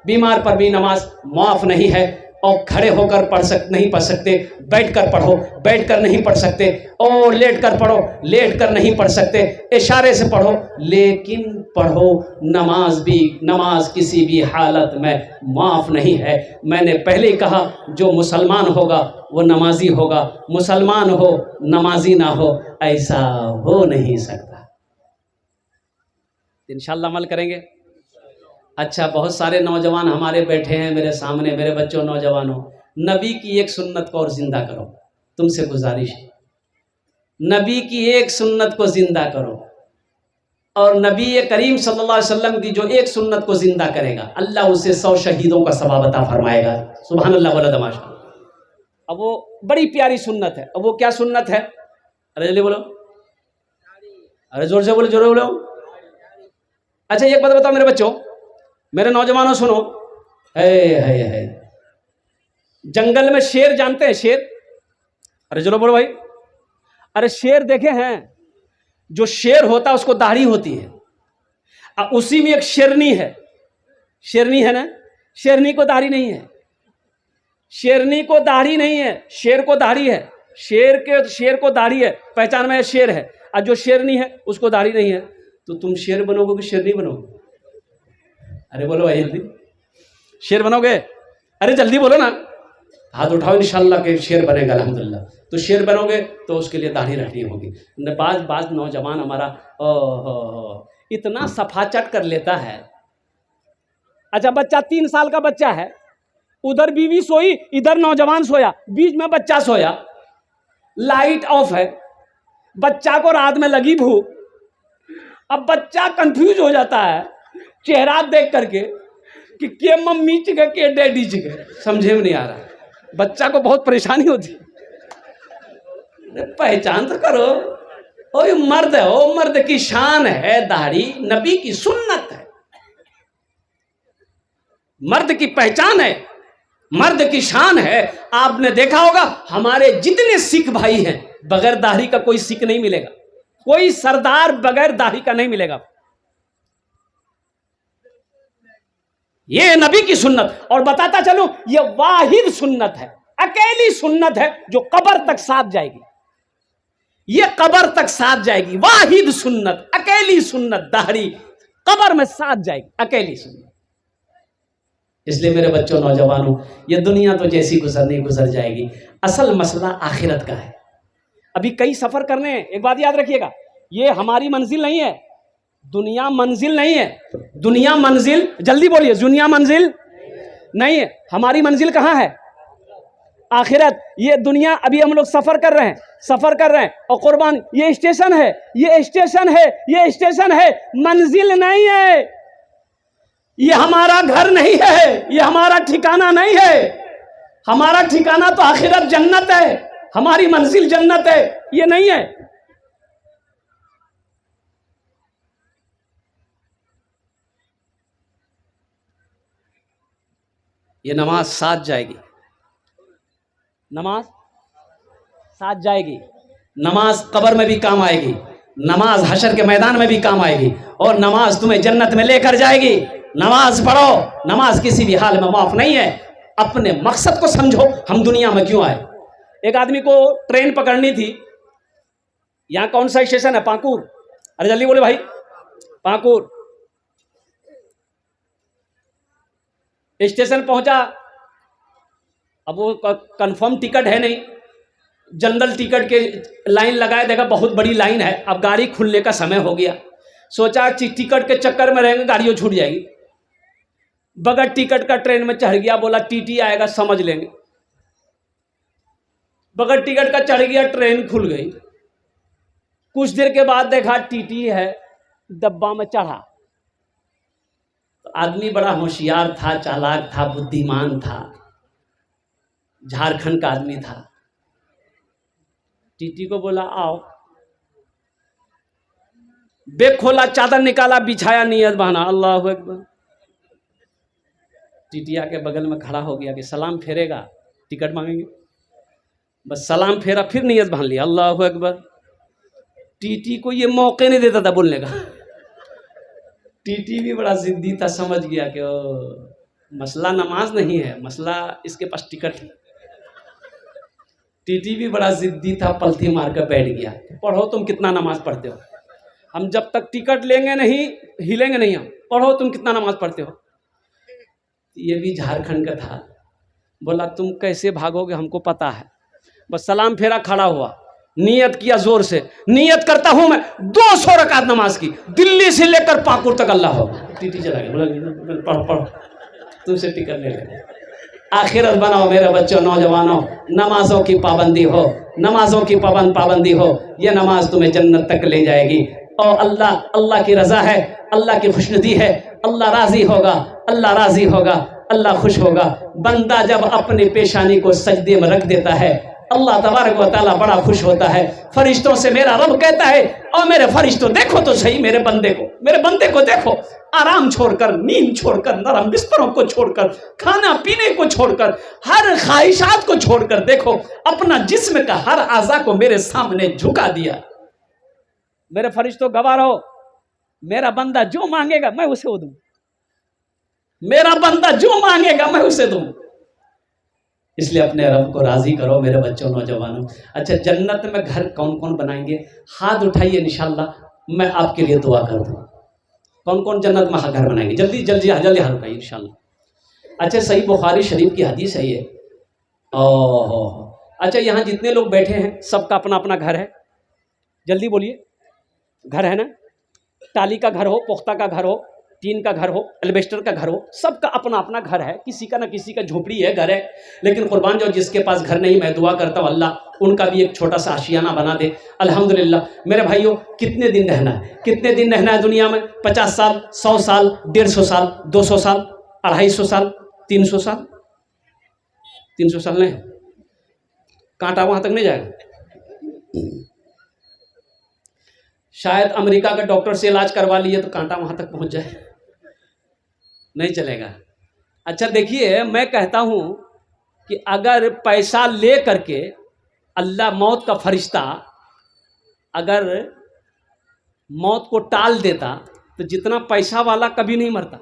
बीमार पर भी नमाज माफ़ नहीं है। और खड़े होकर नहीं पढ़ सकते, बैठ कर पढ़ो, बैठ कर नहीं पढ़ सकते, और लेट कर पढ़ो, लेट कर नहीं पढ़ सकते, इशारे से पढ़ो लेकिन पढ़ो। नमाज किसी भी हालत में माफ़ नहीं है। मैंने पहले ही कहा जो मुसलमान होगा वो नमाजी होगा, मुसलमान हो नमाजी ना हो ऐसा हो नहीं सकता। इंशाअल्लाह अमल करेंगे। अच्छा, बहुत सारे नौजवान हमारे बैठे हैं मेरे सामने। मेरे बच्चों नौजवानों, नबी की एक सुन्नत को और ज़िंदा करो, तुमसे गुजारिश है। नबी की एक सुन्नत को ज़िंदा करो, और नबी करीम सल्लल्लाहु अलैहि वसल्लम की जो एक सुन्नत को ज़िंदा करेगा अल्लाह उसे 100 शहीदों का सवाब अता फरमाएगा। सुभान अल्लाह वाला दमाशा। अब वो बड़ी प्यारी सुन्नत है। अब वो क्या सुन्नत है? अरे जल्दी बोलो, अरे जोर से बोलो, जोर से बोलो। अच्छा एक बात बताओ मेरे बच्चों, मेरे नौजवानों सुनो, है जंगल में शेर जानते हैं? शेर, अरे चलो बोलो भाई। अरे शेर देखे हैं? जो शेर होता है उसको दाढ़ी होती है, अब उसी में एक शेरनी है। शेरनी है ना? शेरनी को दाढ़ी नहीं है, शेरनी को दाढ़ी नहीं है, शेर को दाढ़ी है। शेर को दाढ़ी है, पहचान में शेर है। और जो शेरनी है उसको दाढ़ी नहीं है। तो तुम शेर बनोगे कि शेरनी बनोगे? अरे बोलो भाई जल्दी, शेर बनोगे? अरे जल्दी बोलो ना, हाथ उठाओ। इंशाअल्लाह के शेर बनेगा अल्हम्दुलिल्लाह। तो शेर बनोगे तो उसके लिए दाढ़ी रखनी होगी। बाज नौजवान हमारा इतना सफाचट कर लेता है। अच्छा बच्चा 3 साल का बच्चा है, उधर बीवी सोई, इधर नौजवान सोया, बीच में बच्चा सोया, लाइट ऑफ है, बच्चा को रात में लगी भूख। अब बच्चा कंफ्यूज हो जाता है चेहरा देख करके कि के मम्मी चिके के डैडी चिके, समझे में नहीं आ रहा। बच्चा को बहुत परेशानी होती। पहचान तो करो, ओ ये मर्द है, ओ मर्द की शान है दाढ़ी, नबी की सुन्नत है, मर्द की पहचान है, मर्द की शान है। आपने देखा होगा हमारे जितने सिख भाई हैं, बगैर दाढ़ी का कोई सिख नहीं मिलेगा, कोई सरदार बगैर दाढ़ी का नहीं मिलेगा। ये नबी की सुन्नत। और बताता चलूं, ये वाहिद सुन्नत है, अकेली सुन्नत है जो कब्र तक साथ जाएगी। ये कब्र तक साथ जाएगी, वाहिद सुन्नत, अकेली सुन्नत, दाढ़ी कब्र में साथ जाएगी, अकेली सुन्नत। इसलिए मेरे बच्चों नौजवानों, ये दुनिया तो जैसी गुजरनी गुजर जाएगी, असल मसला आखिरत का है। अभी कई सफर करने हैं। एक बात याद रखिएगा, ये हमारी मंजिल नहीं है, दुनिया मंजिल नहीं है। दुनिया मंजिल, जल्दी बोलिए, दुनिया मंजिल नहीं है। हमारी मंजिल कहाँ है? आखिरत। ये दुनिया अभी हम लोग सफर कर रहे हैं, और कुर्बान ये स्टेशन है, ये स्टेशन है, ये स्टेशन है, मंजिल नहीं है। ये हमारा घर नहीं है, ये हमारा ठिकाना नहीं है। हमारा ठिकाना तो आखिरत, जन्नत है, हमारी मंजिल जन्नत है, ये नहीं है। ये नमाज साथ जाएगी, नमाज साथ जाएगी, नमाज कब्र में भी काम आएगी, नमाज हशर के मैदान में भी काम आएगी, और नमाज तुम्हें जन्नत में लेकर जाएगी। नमाज पढ़ो, नमाज किसी भी हाल में माफ नहीं है। अपने मकसद को समझो, हम दुनिया में क्यों आए। एक आदमी को ट्रेन पकड़नी थी, यहाँ कौन सा स्टेशन है? पाकुर। अरे जल्दी बोले भाई, पाकुर। स्टेशन पहुंचा, अब वो कंफर्म टिकट है नहीं, जनरल टिकट के लाइन लगाए, देखा बहुत बड़ी लाइन है, अब गाड़ी खुलने का समय हो गया। सोचा टिकट के चक्कर में रहेंगे गाड़ियों छूट जाएगी। बगैर टिकट का ट्रेन में चढ़ गया, बोला टीटी आएगा समझ लेंगे। बगैर टिकट का चढ़ गया, ट्रेन खुल गई। कुछ देर के बाद देखा टीटी है, डब्बा में चढ़ा। तो आदमी बड़ा होशियार था, चालाक था, बुद्धिमान था, झारखंड का आदमी था। टीटी को बोला आओ, बैग खोला, चादर निकाला, बिछाया, नियत बहाना, अल्लाहु अकबर। टीटिया के बगल में खड़ा हो गया कि सलाम फेरेगा, टिकट मांगेंगे। बस सलाम फेरा, फिर नियत बांध लिया, अल्लाहु अकबर। टीटी को ये मौके नहीं देता था बोलने का। टीटी भी बड़ा जिद्दी था, समझ गया कि मसला नमाज नहीं है, मसला इसके पास टिकट है। टीटी भी बड़ा जिद्दी था, पलथी मार कर बैठ गया, पढ़ो तुम कितना नमाज पढ़ते हो, हम जब तक टिकट लेंगे नहीं हिलेंगे नहीं, हम पढ़ो तुम कितना नमाज पढ़ते हो। ये भी झारखंड का था, बोला तुम कैसे भागोगे हमको पता है। बस सलाम फेरा, खड़ा हुआ, नियत किया जोर से, नियत करता हूं मैं 200 रकात नमाज की, दिल्ली से लेकर पाकुर तक अल्लाह हो। टीटी चला गया, बोला पढ़ो पढ़ो, तुमसे टिकट ले ले। आखिरत बनाओ मेरे बच्चों, नौजवानों, नमाजों की पाबंदी हो, नमाजों की पाबंदी हो, ये नमाज तुम्हें जन्नत तक ले जाएगी। और अल्लाह की रजा है, अल्लाह की खुशनुदी है, अल्लाह राजी होगा, अल्लाह राजी होगा, अल्लाह खुश होगा। बंदा जब अपनी पेशानी को सजदे में रख देता है, अल्लाह तबारक व तआला बड़ा खुश होता है। फरिश्तों से मेरा रब कहता है, और मेरे फरिश्तों देखो तो सही मेरे बंदे को देखो, आराम छोड़कर, नींद छोड़कर, नरम बिस्तरों को छोड़कर, खाना पीने को छोड़कर, हर ख्वाहिशात को छोड़कर देखो, अपना जिस्म का हर आज़ा को मेरे सामने झुका दिया। मेरे फरिश्तों गवाह रहो, मेरा बंदा जो मांगेगा मैं उसे दूं, मेरा बंदा जो मांगेगा मैं उसे दूं। इसलिए अपने रब को राजी करो मेरे बच्चों, नौजवानों। अच्छा, जन्नत में घर कौन कौन बनाएंगे? हाथ उठाइए, इंशाल्लाह मैं आपके लिए दुआ कर दूं। कौन कौन जन्नत में घर बनाएंगे? जल्दी जल्दी जल्दी हाथ उठाइए इंशाल्लाह। अच्छा, सही बुखारी शरीफ की हदीस है ये। ओहो, अच्छा, यहाँ जितने लोग बैठे हैं सबका अपना अपना घर है? जल्दी बोलिए, घर है ना? टाली का घर हो, पुख्ता का घर हो, टीन का घर हो, एल्बेस्टर का घर हो, सबका अपना अपना घर है। किसी का ना किसी का झोपड़ी है, घर है। लेकिन कुर्बान जो जिसके पास घर नहीं, मैं दुआ करता हूँ अल्लाह उनका भी एक छोटा सा आशियाना बना दे। अल्हम्दुलिल्लाह। मेरे भाइयों, कितने दिन रहना है? कितने दिन रहना है दुनिया में? 50 साल, 100 साल, 150 साल, 200 साल, 250 साल, 300 साल? 300 साल नहीं, कांटा वहां तक नहीं जाएगा। शायद अमेरिका के डॉक्टर से इलाज करवा लिए तो कांटा वहां तक पहुंच जाए, नहीं चलेगा। अच्छा देखिए, मैं कहता हूं कि अगर पैसा ले करके अल्लाह मौत का फरिश्ता अगर मौत को टाल देता तो जितना पैसा वाला कभी नहीं मरता।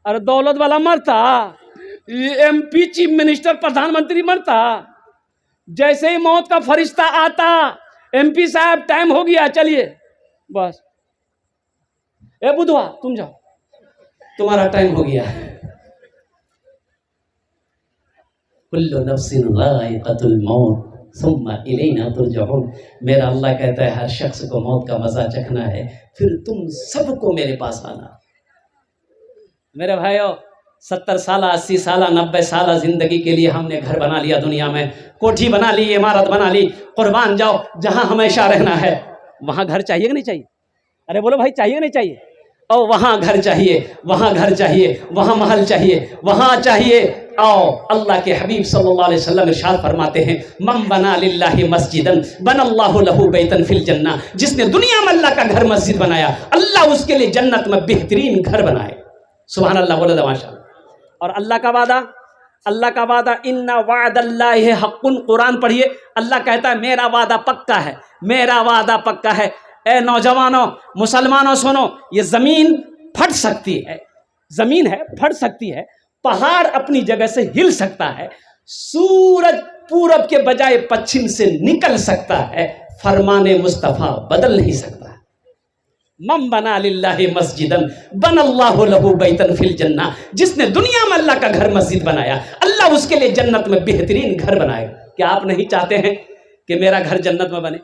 अरे दौलत वाला मरता, MP, चीफ मिनिस्टर, प्रधानमंत्री मरता। जैसे ही मौत का फरिश्ता आता, MP साहब टाइम हो गया, चलिए बस, ए बुधवा तुम जाओ, तुम्हारा टाइम हो गया। कुल्लु नफ्सिन ज़ाइक़तुल मौत सुम्मा इलैना तुरजऊन। मेरा अल्लाह कहता है हर शख्स को मौत का मजा चखना है, फिर तुम सबको मेरे पास आना। मेरे भाइयों, 70 साल, 80 साल, 90 साल जिंदगी के लिए हमने घर बना लिया दुनिया में, कोठी बना ली, इमारत बना ली। कुर्बान जाओ, जहां हमेशा रहना है वहां घर चाहिए कि नहीं चाहिए? अरे बोलो भाई, चाहिए नहीं चाहिए? और वहां घर चाहिए, वहां घर चाहिए, वहां महल चाहिए, वहां चाहिए। आओ, अल्लाह के हबीब सल्लल्लाहु अलैहि वसल्लम इरशाद फरमाते हैं, मन बना लिल्लाहि मस्जिदन बनल्लाहु लहू बैतन फिल जन्नह। जिसने दुनिया में अल्लाह का घर मस्जिद बनाया, अल्लाह उसके लिए जन्नत में बेहतरीन घर बनाए। सुभान अल्लाह, बोलो माशाअल्लाह। और अल्लाह का वादा इन्ना वादल्लाहि हक़्क़ुन। कुरान पढ़िए, अल्लाह कहता है मेरा वादा पक्का है, मेरा वादा पक्का है। ए नौजवानों, मुसलमानों सुनो, ये ज़मीन फट सकती है, जमीन है फट सकती है, पहाड़ अपनी जगह से हिल सकता है, सूरज पूरब के बजाय पश्चिम से निकल सकता है, फरमाने मुस्तफा बदल नहीं सकता। मम बना लिल्लाहि मस्जिदन बनल्लाहु लहू बैतन फिल जन्ना, जिसने दुनिया में अल्लाह का घर मस्जिद बनाया, अल्लाह उसके लिए जन्नत में बेहतरीन घर बनाएगा। क्या आप नहीं चाहते हैं कि मेरा घर जन्नत में बने?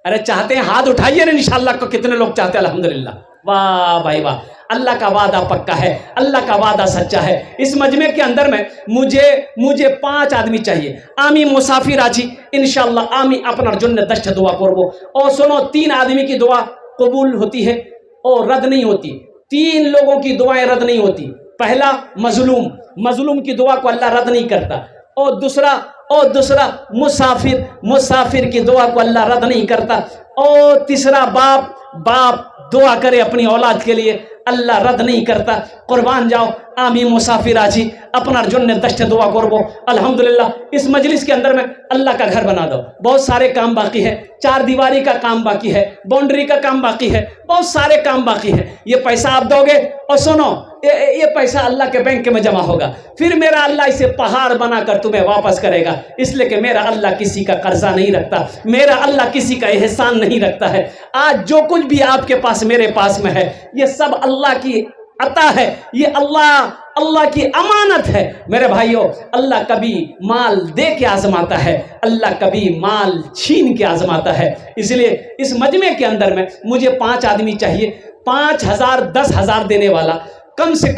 अरे चाहते हैं, हाथ उठाइए ना इंशाअल्लाह को। कितने लोग चाहते हैं? अल्हम्दुलिल्लाह, वाह भाई वाह। अल्लाह का वादा पक्का है, अल्लाह का वादा सच्चा है। इस मजमे के अंदर में मुझे 5 आदमी चाहिए। आमी मुसाफिर आजी इंशाअल्लाह आमी अपना जन्नत दश्त दुआ करबो। और सुनो, 3 आदमी की दुआ कबूल होती है और रद्द नहीं होती। 3 लोगों की दुआएं रद्द नहीं होती। पहला मजलूम की दुआ को अल्लाह रद्द नहीं करता। और दूसरा मुसाफिर की दुआ को अल्लाह रद्द नहीं करता। और तीसरा बाप दुआ करे अपनी औलाद के लिए, अल्लाह रद्द नहीं करता। कुर्बान जाओ, आमी मुसाफिर आजी अपना जन्नत दश्त दुआ करबो। अल्हम्दुलिल्लाह, इस मजलिस के अंदर में अल्लाह का घर बना दो। बहुत सारे काम बाकी है, 4 दीवारी का काम बाकी है, बाउंड्री का काम बाकी है, बहुत सारे काम बाकी है। ये पैसा आप दोगे और सुनो, ये पैसा अल्लाह के बैंक में जमा होगा। फिर मेरा अल्लाह इसे पहाड़ बनाकर तुम्हें वापस करेगा। इसलिए कि मेरा अल्लाह किसी का कर्जा नहीं रखता, मेरा अल्लाह किसी का एहसान नहीं रखता है। आज जो कुछ भी आपके पास मेरे पास में है, ये सब अल्लाह की अता है, ये अल्लाह की अमानत है। मेरे भाइयों, अल्लाह कभी माल दे के आजमाता है, अल्लाह कभी माल छीन के आजमाता है। इसलिए इस मजमे के अंदर में मुझे 5 आदमी चाहिए। 5,000 10,000 देने वाला कम से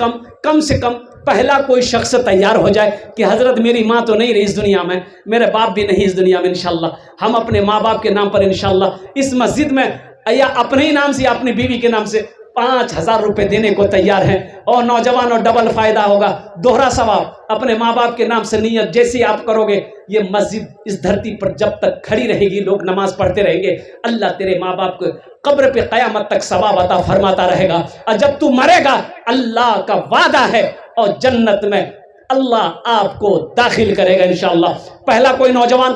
कम पहला कोई शख्स तैयार हो जाए कि हज़रत मेरी माँ तो नहीं रही इस दुनिया में, मेरे बाप भी नहीं इस दुनिया में, इंशाल्लाह हम अपने माँ बाप के नाम पर इंशाल्लाह इस मस्जिद में या अपने ही नाम से या अपनी बीवी के नाम से 5,000 रुपये देने को तैयार हैं। और नौजवानों, डबल फायदा होगा, दोहरा सवाब। अपने माँ बाप के नाम से नियत जैसी आप करोगे, ये मस्जिद इस धरती पर जब तक खड़ी रहेगी, लोग नमाज पढ़ते रहेंगे, अल्लाह तेरे माँ बाप को कब्र पे क़यामत तक सवाब अता फरमाता रहेगा। और जब तू मरेगा, अल्लाह का वादा है और जन्नत में अल्लाह आपको दाखिल करेगा इंशाअल्लाह। पहला कोई नौजवान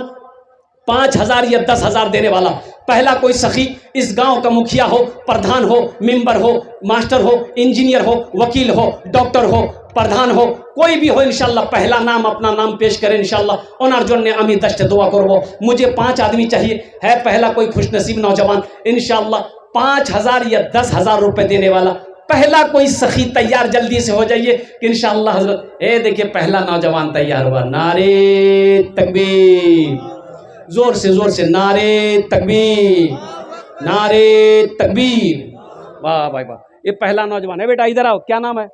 5,000 या 10,000 देने वाला, पहला कोई सखी, इस गांव का मुखिया हो, प्रधान हो, मेंबर हो, मास्टर हो, इंजीनियर हो, वकील हो, डॉक्टर हो, प्रधान हो, कोई भी हो इंशाल्लाह, पहला नाम अपना नाम पेश करें इंशाल्लाह। ओनार जोन अमी दश्त दुआ करबो। मुझे 5 आदमी चाहिए। है पहला कोई खुशनसीब नौजवान इंशाल्लाह 5,000 या 10,000 रुपए देने वाला, पहला कोई सखी तैयार, जल्दी से हो जाइए कि इंशाअल्लाह हजरत। देखिए पहला नौजवान तैयार हुआ। नारे तकबीर, जोर से नारे तकबीर, नारे तकबीर। वाह भाई वाह, ये पहला नौजवान है। बेटा इधर आओ, क्या नाम है?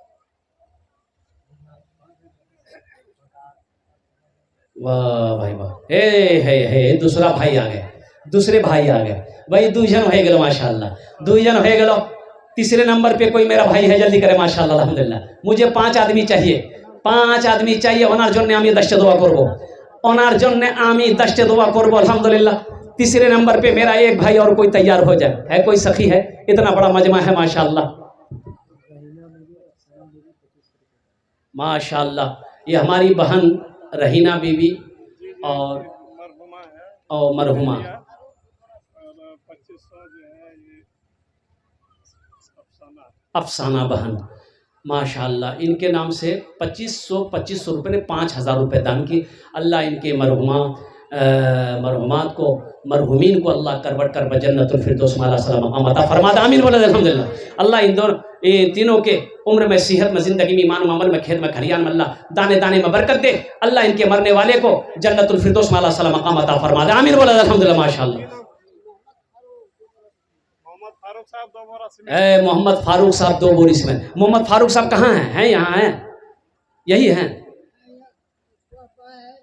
वाह भाई वाह, हे दूसरा भाई आ गया, दूसरे भाई आ गए भाई। 2 जन हो गए माशाल्लाह, 2 जन हो गए। तीसरे नंबर पे कोई मेरा भाई है, जल्दी करे माशाल्लाह अल्हम्दुलिल्लाह। मुझे 5 आदमी चाहिए, 5 आदमी चाहिए। ओनार जन्ने आमी दश्त दुआ करबो, ओनार जन्ने आमी दश्त दुआ करबो अल्हम्दुलिल्लाह। तीसरे नंबर पे मेरा एक भाई और कोई तैयार हो जाए। है कोई सखी है? इतना बड़ा मजमा है माशाल्लाह माशाल्लाह। ये हमारी बहन रहीना बीबी और मरहुमा अफसाना बहन माशाल्लाह, इनके नाम से 2500 रुपये ने 5,000 रुपये दान की। अल्लाह इनके मरहुमात को, मरहुमीन को अल्लाह करवट कर जन्नतुल फिरदौस माला सलाम मकाम अता फरमाता। आमीन बोले अल्हम्दुलिल्लाह। अल्लाह इन तीनों के उम्र में, सेहत में, जिंदगी में, ईमान में, अमल में, खेत में, खलियान में अल्लाह दाने दाने में बरकत दे। अल्लाह इनके मरने वाले को जन्नतुल फिरदौस माला सलाम मकाम अता फरमाता। आमीन बोले अल्हम्दुलिल्लाह माशाल्लाह। मोहम्मद फारूक साहब 2 बोरी में। मोहम्मद फारूक साहब कहाँ हैं? यहाँ हैं, यही हैं।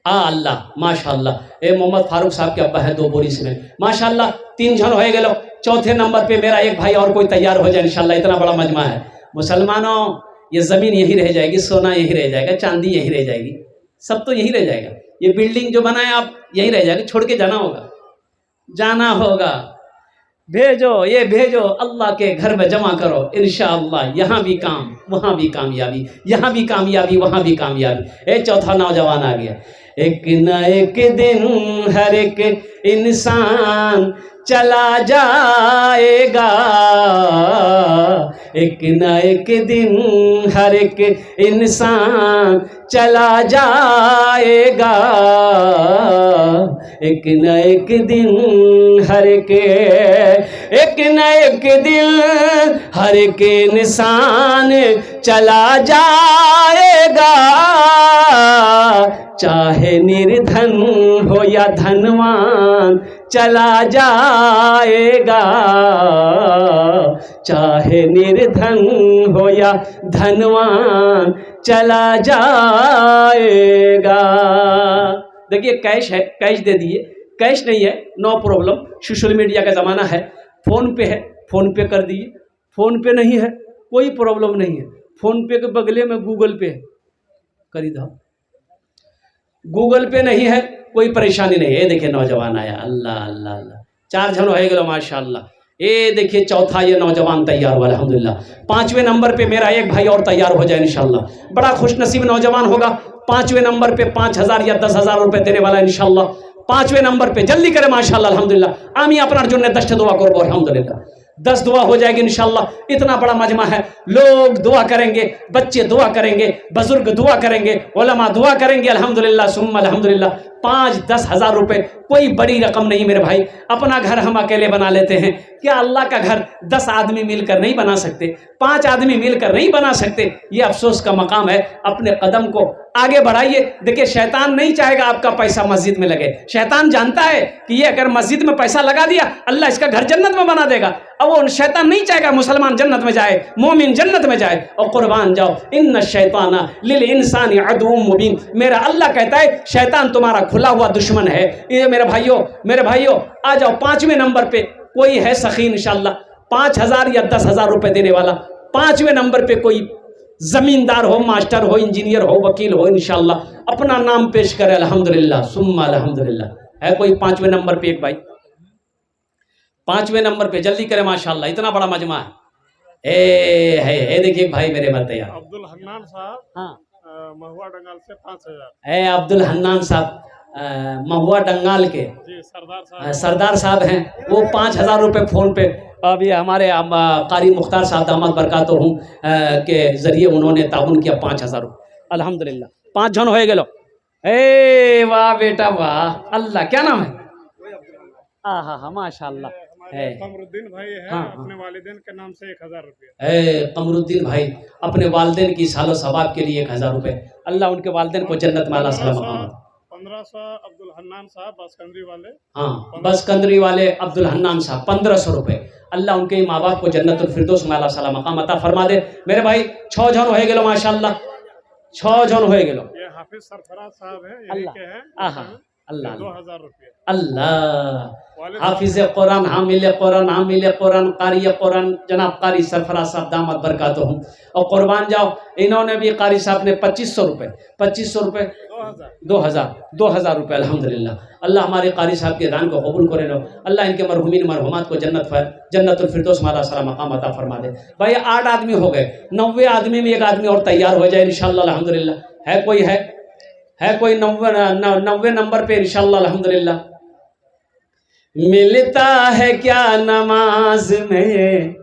अल्लाह माशाल्लाह। मोहम्मद फारूक साहब के अब्बा है 2 बोरी में माशाल्लाह। 3 जन हो गए। चौथे नंबर पे मेरा एक भाई और कोई तैयार हो जाए इंशाल्लाह। इतना बड़ा मजमा है मुसलमानों। ये जमीन यही रह जाएगी, सोना यही रह जाएगा, चांदी यही रह जाएगी, सब तो यही रह जाएगा। ये बिल्डिंग जो बनाए आप, यही रह जाएगी, छोड़ के जाना होगा। भेजो अल्लाह के घर में जमा करो इंशाअल्लाह। यहाँ भी काम, वहाँ भी कामयाबी, यहाँ भी कामयाबी, वहाँ भी कामयाबी। चौथा नौजवान आ गया। एक न एक दिन हर एक इंसान चला जाएगा, एक न एक दिन हर एक इंसान चला जाएगा, एक न एक दिन हर एक न एक दिन हर एक इंसान चला जाएगा, चाहे निर्धन हो या धनवान चला जाएगा, चाहे निर्धन हो या धनवान चला जाएगा। देखिए कैश है, कैश दे दिए, कैश नहीं है नो प्रॉब्लम, सोशल मीडिया का ज़माना है, फ़ोन पे है फ़ोन पे कर दिए, फ़ोन पे नहीं है कोई प्रॉब्लम नहीं है, फ़ोन पे के बगले में गूगल पे है कर दो, गूगल पे नहीं है कोई परेशानी नहीं है। ये देखिए नौजवान आया, अल्लाह अल्लाह अल्लाह, 4 जन हो गए माशाल्लाह। ये देखिए चौथा ये नौजवान तैयार हुआ अल्हम्दुलिल्लाह। 5वें नंबर पे मेरा एक भाई और तैयार हो जाए इंशाल्लाह, बड़ा खुशनसीब नौजवान होगा। 5वें नंबर पे 5000 या 10,000 रुपये देने वाला इंशाल्लाह। 5वें नंबर पे जल्दी करे माशाल्लाह अल्हम्दुलिल्लाह। आमी अपना जन्ने 10 दुआ करो अल्हम्दुलिल्लाह, 10 दुआ हो जाएगी इंशाल्लाह। इतना बड़ा मजमा है, लोग दुआ करेंगे, बच्चे दुआ करेंगे, बुजुर्ग दुआ करेंगे, उलमा दुआ करेंगे अल्हम्दुलिल्लाह सुम्मा अल्हम्दुलिल्लाह। 5-10 हज़ार रुपये कोई बड़ी रकम नहीं मेरे भाई। अपना घर हम अकेले बना लेते हैं, क्या अल्लाह का घर 10 आदमी मिलकर नहीं बना सकते, 5 आदमी मिलकर नहीं बना सकते? ये अफसोस का मकाम है। अपने कदम को आगे बढ़ाइए। देखिए शैतान नहीं चाहेगा आपका पैसा मस्जिद में लगे, शैतान जानता है कि ये अगर मस्जिद में पैसा लगा दिया अल्लाह इसका घर जन्नत में बना देगा। अब वो शैतान नहीं चाहेगा मुसलमान जन्नत में जाए, मोमिन जन्नत में जाए। और कुर्बान जाओ, इन्ना शैताना लिल इंसानी अदुव्वुम मुबीन। मेरा अल्लाह कहता है शैतान तुम्हारा खुला हुआ दुश्मन है। ये मेरे भाइयों आ जाओ। 5वें नंबर पे कोई है सखी इंशाल्लाह, 5,000 या 10,000 रुपये देने वाला। 5वें नंबर पे कोई जमींदार हो, मास्टर हो, इंजीनियर हो, वकील हो, इंशाल्लाह अपना नाम पेश करे अल्हम्दुलिल्लाह सुम्मा अल्हम्दुलिल्लाह। है कोई 5वें नंबर पे एक भाई? 5वें नंबर पे जल्दी करे माशाल्लाह, इतना बड़ा मजमा है। है देखिए भाई मेरे मत यार, अब्दुल हन्नान साहब, हाँ महुआ डंगाल से 5,000। है अब्दुल हन्नान साहब महुआ डंगाल के जी सरदार साहब हैं, वो 5,000 रुपये फ़ोन पे अभी हमारे कारी मुख्तार साहब दामद बरकातो हूँ के ज़रिए उन्होंने ताउन किया 5,000 रुपये अल्हम्दुलिल्लाह। 5 जन हो गए। ए वाह बेटा वाह, अल्लाह क्या नाम है? हाँ माशाल्लाह है कमरुद्दीन भाई है, हाँ, अपने वालिदैन के नाम से 1,000 रुपये। कमरुद्दीन भाई अपने वालिदैन की सालो सवाब के लिए 1,000 रुपये। अल्लाह उनके वालिदैन को जन्नत में अल्लाह सलाम। 1500 अब्दुल हन्नान साहब बसकंदरी वाले, हाँ बसकंदरी वाले अब्दुल हन्नान साहब 1,500 रुपये। अल्लाह उनके माँ बाप को जन्नतुल फिरदौस में अल्लाह सलाम मकाम अता फरमा दे। मेरे भाई 6 जन हो गए माशाल्लाह, 6 जन हो गए। ये हाफिज सरफराज साहब है, यही के हैं। अल्लाह 2,000 रुपये। अल्लाह हाफिज कुरान, हामिल कुरान, कारी कुरान जनाब कारी सरफराज साहब दामद बरकातो हूँ। और कुर्बान जाओ, इन्होंने भी कारी साहब ने 2,500 रुपये 2,000 रुपये अल्हम्दुलिल्लाह। अल्लाह हमारे कारी साहब के दान को कबूल करे लो। अल्लाह इनके मरहुमीन मरहुमात को जन्नतुल फिरदौस में अल्लाह सलाम मकाम अता फरमा दे। भाई 8 आदमी हो गए, 90 आदमी में एक आदमी और तैयार हो जाए इंशाल्लाह अल्हम्दुलिल्लाह। है कोई 90 नंबर पे इंशाल्लाह अल्हम्दुलिल्लाह। मिलता है क्या नमाज में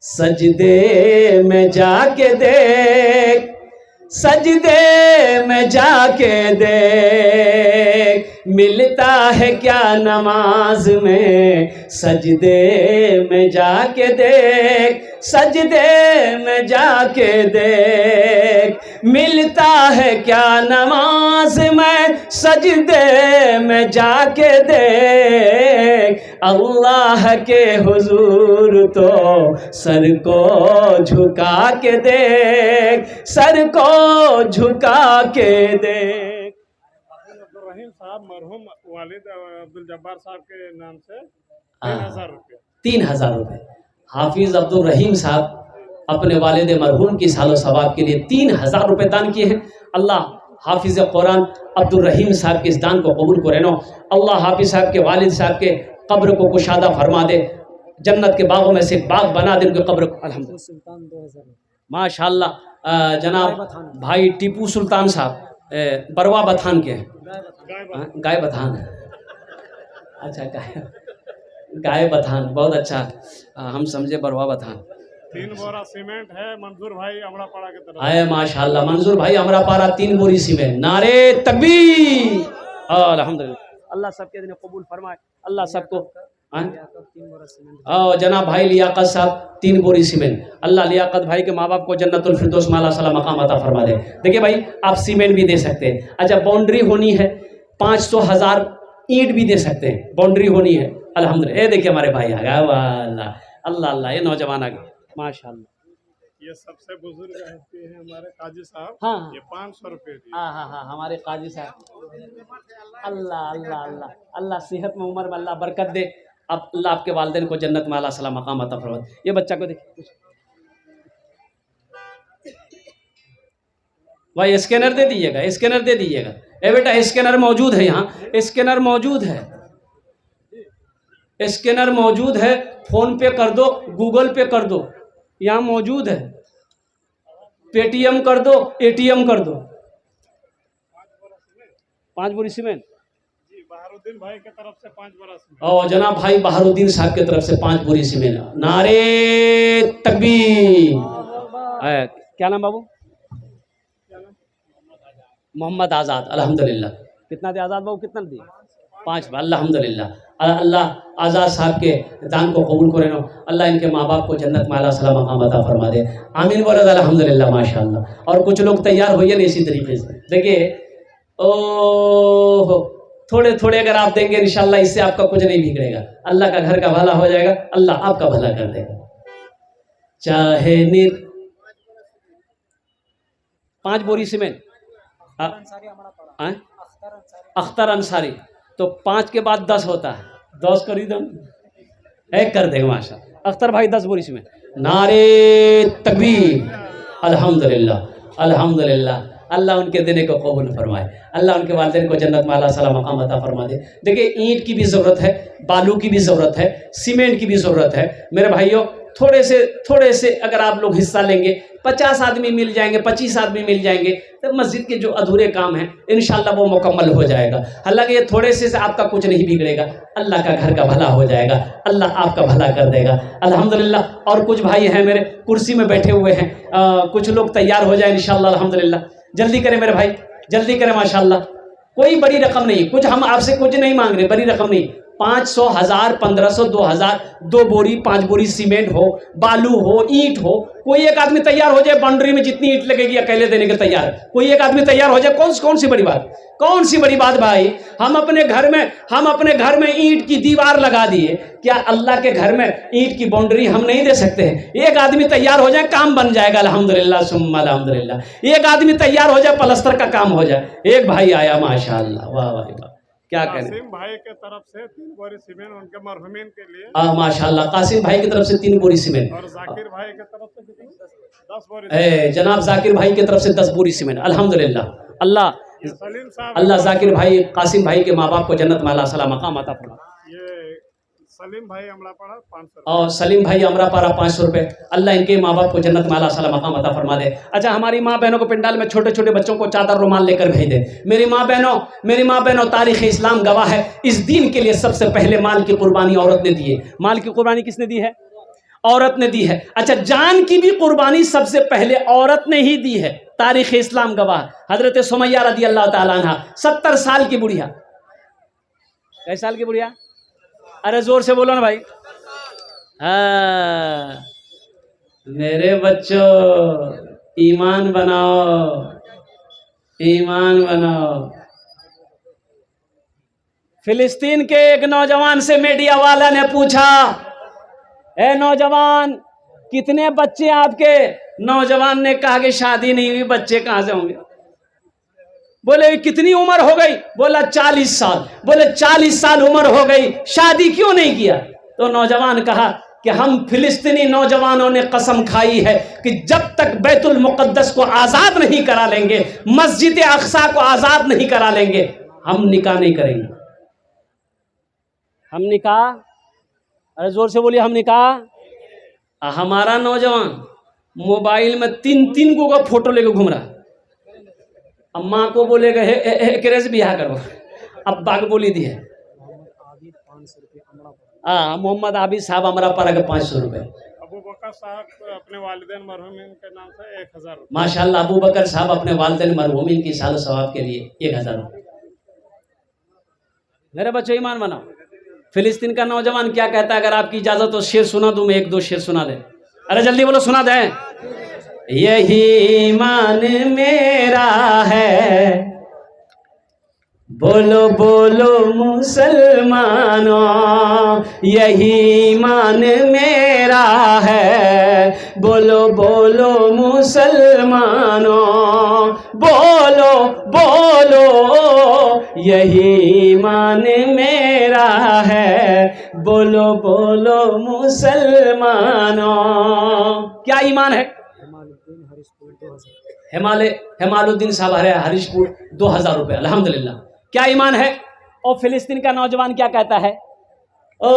सजदे में जाके देख, सजदे में जाके देख। मिलता है क्या नमाज में सजदे में जाके देख, सजदे में जाके देख। मिलता है क्या नमाज में सजदे में जाके देख। अल्लाह के हुजूर तो सर को झुका के देख, सर को झुका के देख। रहीम साहब मरहूम वालिद अब्दुल जब्बार साहब के नाम से 3,000 रुपये। 3,000 रुपये हाफिज अब्दुल रहीम साहब अपने वालिद मरहूम की सालो सवाब के लिए 3,000 रुपये दान किए हैं। अल्लाह हाफिज कुरान अब्दुल रहीम साहब के इस दान को कबूल करे नो। अल्लाह हाफिज साहब के वालिद साहब के कब्र को कुशादा फरमा दे, जन्नत के बागों में से बाग बना दे उनके कब्र को अल्हम्दुलिल्लाह माशाअल्लाह। जनाब भाई टीपू सुल्तान साहब बरवा बथान के हैं, गाय बथान, अच्छा गाय बथान, बहुत अच्छा हम समझे बरवा बथान। 3 बोरा सीमेंट है मंजूर भाई अमड़ापाड़ा की तरफ। आए माशाल्लाह, मंजूर भाई अमरापाड़ा 3 बोरी सीमेंट। नारे तकबीर, अल्हम्दुलिल्लाह। अल्लाह सबके दिन कबूल फरमाए, अल्लाह सबको। जनाब भाई लियाकत साहब 3 बोरी सीमेंट। अल्लाह लियाकत भाई के माँ बाप को जन्नतुल फिरदौस में अल्लाह सला मकाम अता फरमा दे। देखिए भाई, आप सीमेंट भी दे सकते हैं। अच्छा, बाउंड्री होनी है 500,000 ईंट भी दे सकते हैं, बाउंड्री होनी है। अल्हम्दुलिल्लाह, ये देखिए हमारे भाई आ गए, वाह अल्लाह अल्लाह, ये नौजवान आ गए माशाल्लाह। ये सबसे बुजुर्ग हस्ती है हमारे काजी साहब। हाँ ये 500 रुपये दिए। हाँ, हमारे काजी साहब। अल्लाह अल्लाह अल्लाह अल्लाह सेहत में उम्र में अल्लाह बरकत दे। अब अल्लाह आपके वालिदैन को जन्नत में अल्लाह सला मकाम अता फरमाए। ये बच्चा को देखिए भाई, स्कैनर दे दीजिएगा, स्कैनर दे दीजिएगा। ए बेटा, स्कैनर मौजूद है यहाँ, स्कैनर मौजूद है, स्कैनर मौजूद है। फोन पे कर दो, गूगल पे कर दो, यहाँ मौजूद है। पेटीएम कर दो, एटीएम कर दो। 5 बोरी सीमेंट जी, बहारुद्दीन भाई की तरफ से 5 बोरा सीमेंट। और जनाब भाई बहारुद्दीन साहब की तरफ से 5 बोरी सीमेंट। नारे तकबीर। क्या नाम बाबू? मोहम्मद आज़ाद। अल्हम्दुलिल्लाह। कितना दे आज़ाद बाबू, कितना दिए? 5। अल्हम्दुलिल्लाह। अल्लाह आज़ाद साहब के दान को कबूल करे नो। अल्लाह इनके माँ बाप को जन्नत में अल्लाह सला मकाम अता फरमा दे। आमीन बोलो अल्हम्दुलिल्लाह माशाअल्लाह। और कुछ लोग तैयार होइए ना इसी तरीके से। देखिए, ओह थोड़े थोड़े अगर आप देंगे इंशाल्लाह, इससे आपका कुछ नहीं बिगड़ेगा। अल्लाह का घर का भला हो जाएगा, अल्लाह आपका भला कर देगा। चाहे 5 बोरी सीमेंट। अख्तर अंसारी तो 5 के बाद 10 होता है, 10 कर ही दम 1 कर देगा माशा। अख्तर भाई 10 बोरी सीमेंट। नारे तकबीर। अल्हम्दुलिल्लाह अल्हम्दुलिल्लाह। अल्लाह उनके देने को कबूल फरमाए, अल्लाह उनके वालिदैन को जन्नत में अल्लाह सला मकाम अता फरमा दे। देखिए, ईंट की भी ज़रूरत है, बालू की भी ज़रूरत है, सीमेंट की भी ज़रूरत है। मेरे भाइयों, थोड़े से अगर आप लोग हिस्सा लेंगे, 50 आदमी मिल जाएंगे, 25 आदमी मिल जाएंगे, तो मस्जिद के जो अधूरे काम हैं इंशाल्लाह वो मुकम्मल हो जाएगा। हालांकि ये थोड़े से आपका कुछ नहीं बिगड़ेगा, अल्लाह का घर का भला हो जाएगा, अल्लाह आपका भला कर देगा। अल्हम्दुलिल्लाह। और कुछ भाई हैं मेरे कुर्सी में बैठे हुए हैं, कुछ लोग तैयार हो जाए इंशाल्लाह। अल्हम्दुलिल्लाह, जल्दी करें मेरे भाई, जल्दी करें माशाल्लाह। कोई बड़ी रकम नहीं, कुछ हम आपसे कुछ नहीं मांग रहे, बड़ी रकम नहीं। 500, 1000, 1500, 2000, 2 बोरी 5 बोरी सीमेंट हो, बालू हो, ईंट हो। कोई एक आदमी तैयार हो जाए, बाउंड्री में जितनी ईंट लगेगी अकेले देने के तैयार। कोई एक आदमी तैयार हो जाए, कौन सी बड़ी बात, कौन सी बड़ी बात भाई। हम अपने घर में ईंट की दीवार लगा दिए, क्या अल्लाह के घर में ईंट की बाउंड्री हम नहीं दे सकते हैं? एक आदमी तैयार हो जाए, काम बन जाएगा। अल्हम्दुलिल्लाह सुम्मा अल्हम्दुलिल्लाह। एक आदमी तैयार हो जाए, प्लास्टर का काम हो जाए। एक भाई आया माशाअल्लाह, वाह वाह वाह, क्या कहने। कासिम भाई के तरफ से 3 बोरी सीमेंट उनके मरहुमीन के लिए। माशाअल्लाह, कासिम भाई की तरफ से 3 बोरी सीमेंट। और जाकिर भाई की तरफ से कितनी? 10 बोरी। जनाब जाकिर भाई की तरफ से 10 बोरी सीमेंट। अल्हम्दुलिल्लाह। सलीम साहब, अल्लाह जाकिर भाई, कासिम भाई के माँ बाप को जन्नत में अल्लाह सला मकाम अता फरमाए। ये सलीम भाई अमड़ापाड़ा 500 और सलीम भाई अमरापाड़ा 500 रुपये। अल्लाह इनके माँ बाप को जन्नत में अल्लाह सला मकाम अता फरमा दे। अच्छा, हमारी माँ बहनों को पिंडाल में छोटे छोटे बच्चों को चादर रुमाल लेकर भेज दे। मेरी माँ बहनों, तारीख इस्लाम गवाह है, इस दीन के लिए सबसे पहले माल की कुर्बानी औरत ने दी है। माल की कुर्बानी किसने दी है? औरत ने दी है। अच्छा, जान की भी कुर्बानी सबसे पहले औरत ने ही दी है, तारीख इस्लाम गवाह। हजरत सुमैया रदी अल्लाह ताला अन्हा, 70 साल की बुढ़िया। कैसे साल की बुढ़िया? अरे जोर से बोलो ना भाई। हाँ, मेरे बच्चों, ईमान बनाओ, ईमान बनाओ। फिलिस्तीन के एक नौजवान से मीडिया वाला ने पूछा, ए नौजवान, कितने बच्चे आपके? नौजवान ने कहा कि शादी नहीं हुई, बच्चे कहाँ से होंगे? बोले कितनी उम्र हो गई? बोला 40 साल। बोले 40 साल उम्र हो गई, शादी क्यों नहीं किया? तो नौजवान कहा कि हम फिलिस्तीनी नौजवानों ने कसम खाई है कि जब तक बैतुल मुक़द्दस को आज़ाद नहीं करा लेंगे, मस्जिद अक़सा को आज़ाद नहीं करा लेंगे, हम निकाह नहीं करेंगे। हम निकाह, अरे जोर से बोलिए, हम निकाह। हमारा नौजवान मोबाइल में 3 गो का फोटो लेके घूम रहा। अब माँ को बोलेगा एकरे से बियाह करो, अब बाग बोली दी है। मोहम्मद आबिद साहब अमरापाड़ा के 500 रुपये। बकर साहब अपने वालिदैन मरहूमिन के नाम से 1000 रुपये। माशाल्लाह, अबू बकर साहब अपने वालिदैन मरहूमिन की साल सवाब के लिए 1000 रुपये। मेरे बच्चों ईमान बनाओ। फिलिस्तीन का नौजवान क्या कहता है? अगर आपकी इजाजत हो शेर सुना दूं मैं, 1-2 शेर सुना दे। अरे जल्दी बोलो, सुना दे। यही ईमान मेरा है, बोलो बोलो मुसलमानों, यही ईमान मेरा है, बोलो बोलो मुसलमानों, बोलो बोलो यही ईमान मेरा है, बोलो बोलो मुसलमानों। क्या ईमान है? हेमालुद्दीन साहब हरीशपुर 2000 रुपये, अल्हम्दुलिल्लाह। क्या ईमान है? और फिलिस्तीन का नौजवान क्या कहता है? ओ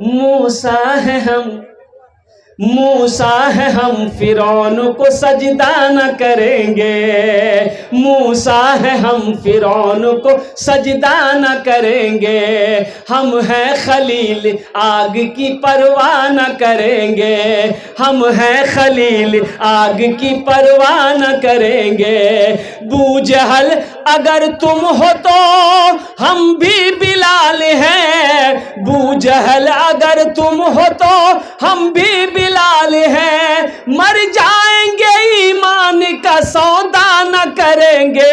मूसा है हम फिरौन को सजदा न करेंगे, मूसा है हम फिरौन को सजदा न करेंगे, हम हैं खलील आग की परवाह न करेंगे, हम हैं खलील आग की परवाह न करेंगे। बूजहल अगर तुम हो तो हम भी बिलाल हैं, बूजहल अगर तुम हो तो हम भी बिलाल हैं, मर जाएंगे ईमान का सौदा न करेंगे,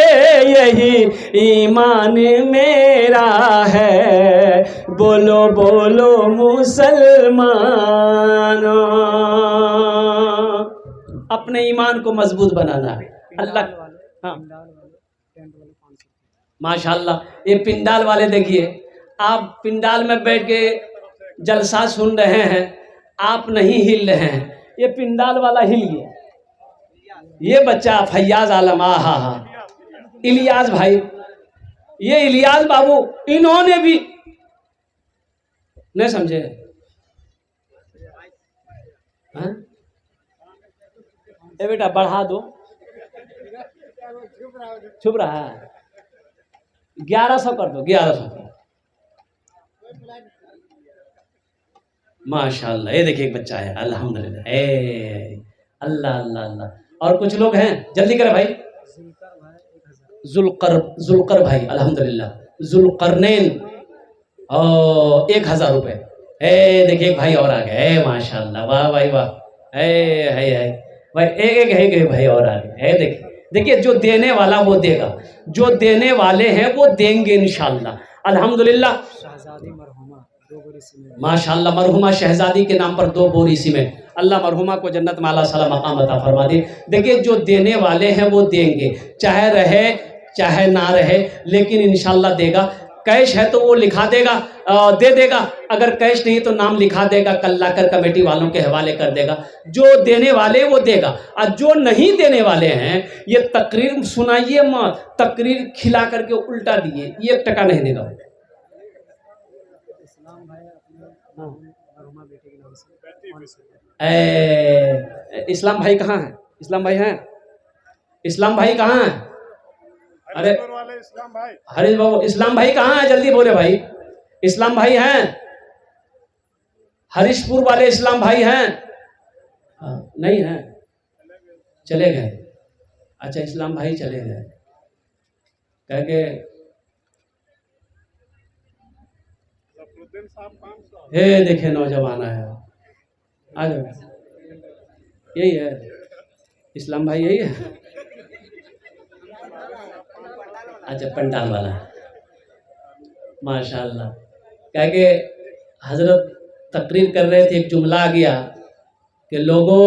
यही ईमान मेरा है, बोलो बोलो मुसलमानों। अपने ईमान को मजबूत बनाना है। अल्लाह, हाँ माशाल्लाह, ये पिंडाल वाले देखिए, आप पिंडाल में बैठ के जलसा सुन रहे हैं, आप नहीं हिल रहे हैं, ये पिंडाल वाला हिल गया। ये बच्चा फैयाज आलम, हा इलियास भाई, ये इलियास बाबू, इन्होंने भी नहीं समझे। हाँ? ए बेटा बढ़ा दो, चुप रहा। 1100 कर दो, 1100। माशाल्लाह, ये देखिए एक बच्चा है, अल्हम्दुलिल्लाह। अल्लाह अल्लाह अल्लाह। और कुछ लोग हैं, जल्दी करें भाई। जुल्कर भाई, अल्हम्दुलिल्लाह। जुल्करनैन, 1000 रुपये। देखिए एक भाई और आ गए, माशाल्लाह, वाह भाई वाह। भाई एक भाई और आ गए। देखिए जो देने वाला वो देगा, जो देने वाले हैं वो देंगे इंशाल्लाह, अल्हम्दुलिल्लाह। माशाल्लाह, मरहुमा शहजादी के नाम पर 2 बोरी सीमेंट, अल्लाह मरहुमा को जन्नत में आला साला मकाम अता फरमा दे। देखिए जो देने वाले हैं वो देंगे, चाहे रहे चाहे ना रहे, लेकिन इंशाल्लाह देगा। कैश है तो वो लिखा देगा, दे देगा, अगर कैश नहीं तो नाम लिखा देगा, कल लाकर कमेटी वालों के हवाले कर देगा। जो देने वाले वो देगा, और जो नहीं देने वाले हैं ये तकरीर सुनाइए मत, तकरीर खिला करके उल्टा दिए, 1 टका नहीं देगा। इस्लाम भाई कहाँ है? इस्लाम भाई हैं? इस्लाम भाई कहाँ है? अरे इस्लाम भाई, हरीश बाबू, इस्लाम भाई कहाँ है? जल्दी बोले भाई। इस्लाम भाई हैं? हरीशपुर वाले इस्लाम भाई हैं? नहीं हैं, चले गए। अच्छा, इस्लाम भाई चले गए, कह के देखे नौजवान आया, आ जाओ। यही है इस्लाम भाई, यही है। अच्छा, पंडाल वाला, माशाल्लाह। क्या कि हजरत तकरीर कर रहे थे, एक जुमला आ गया कि लोगों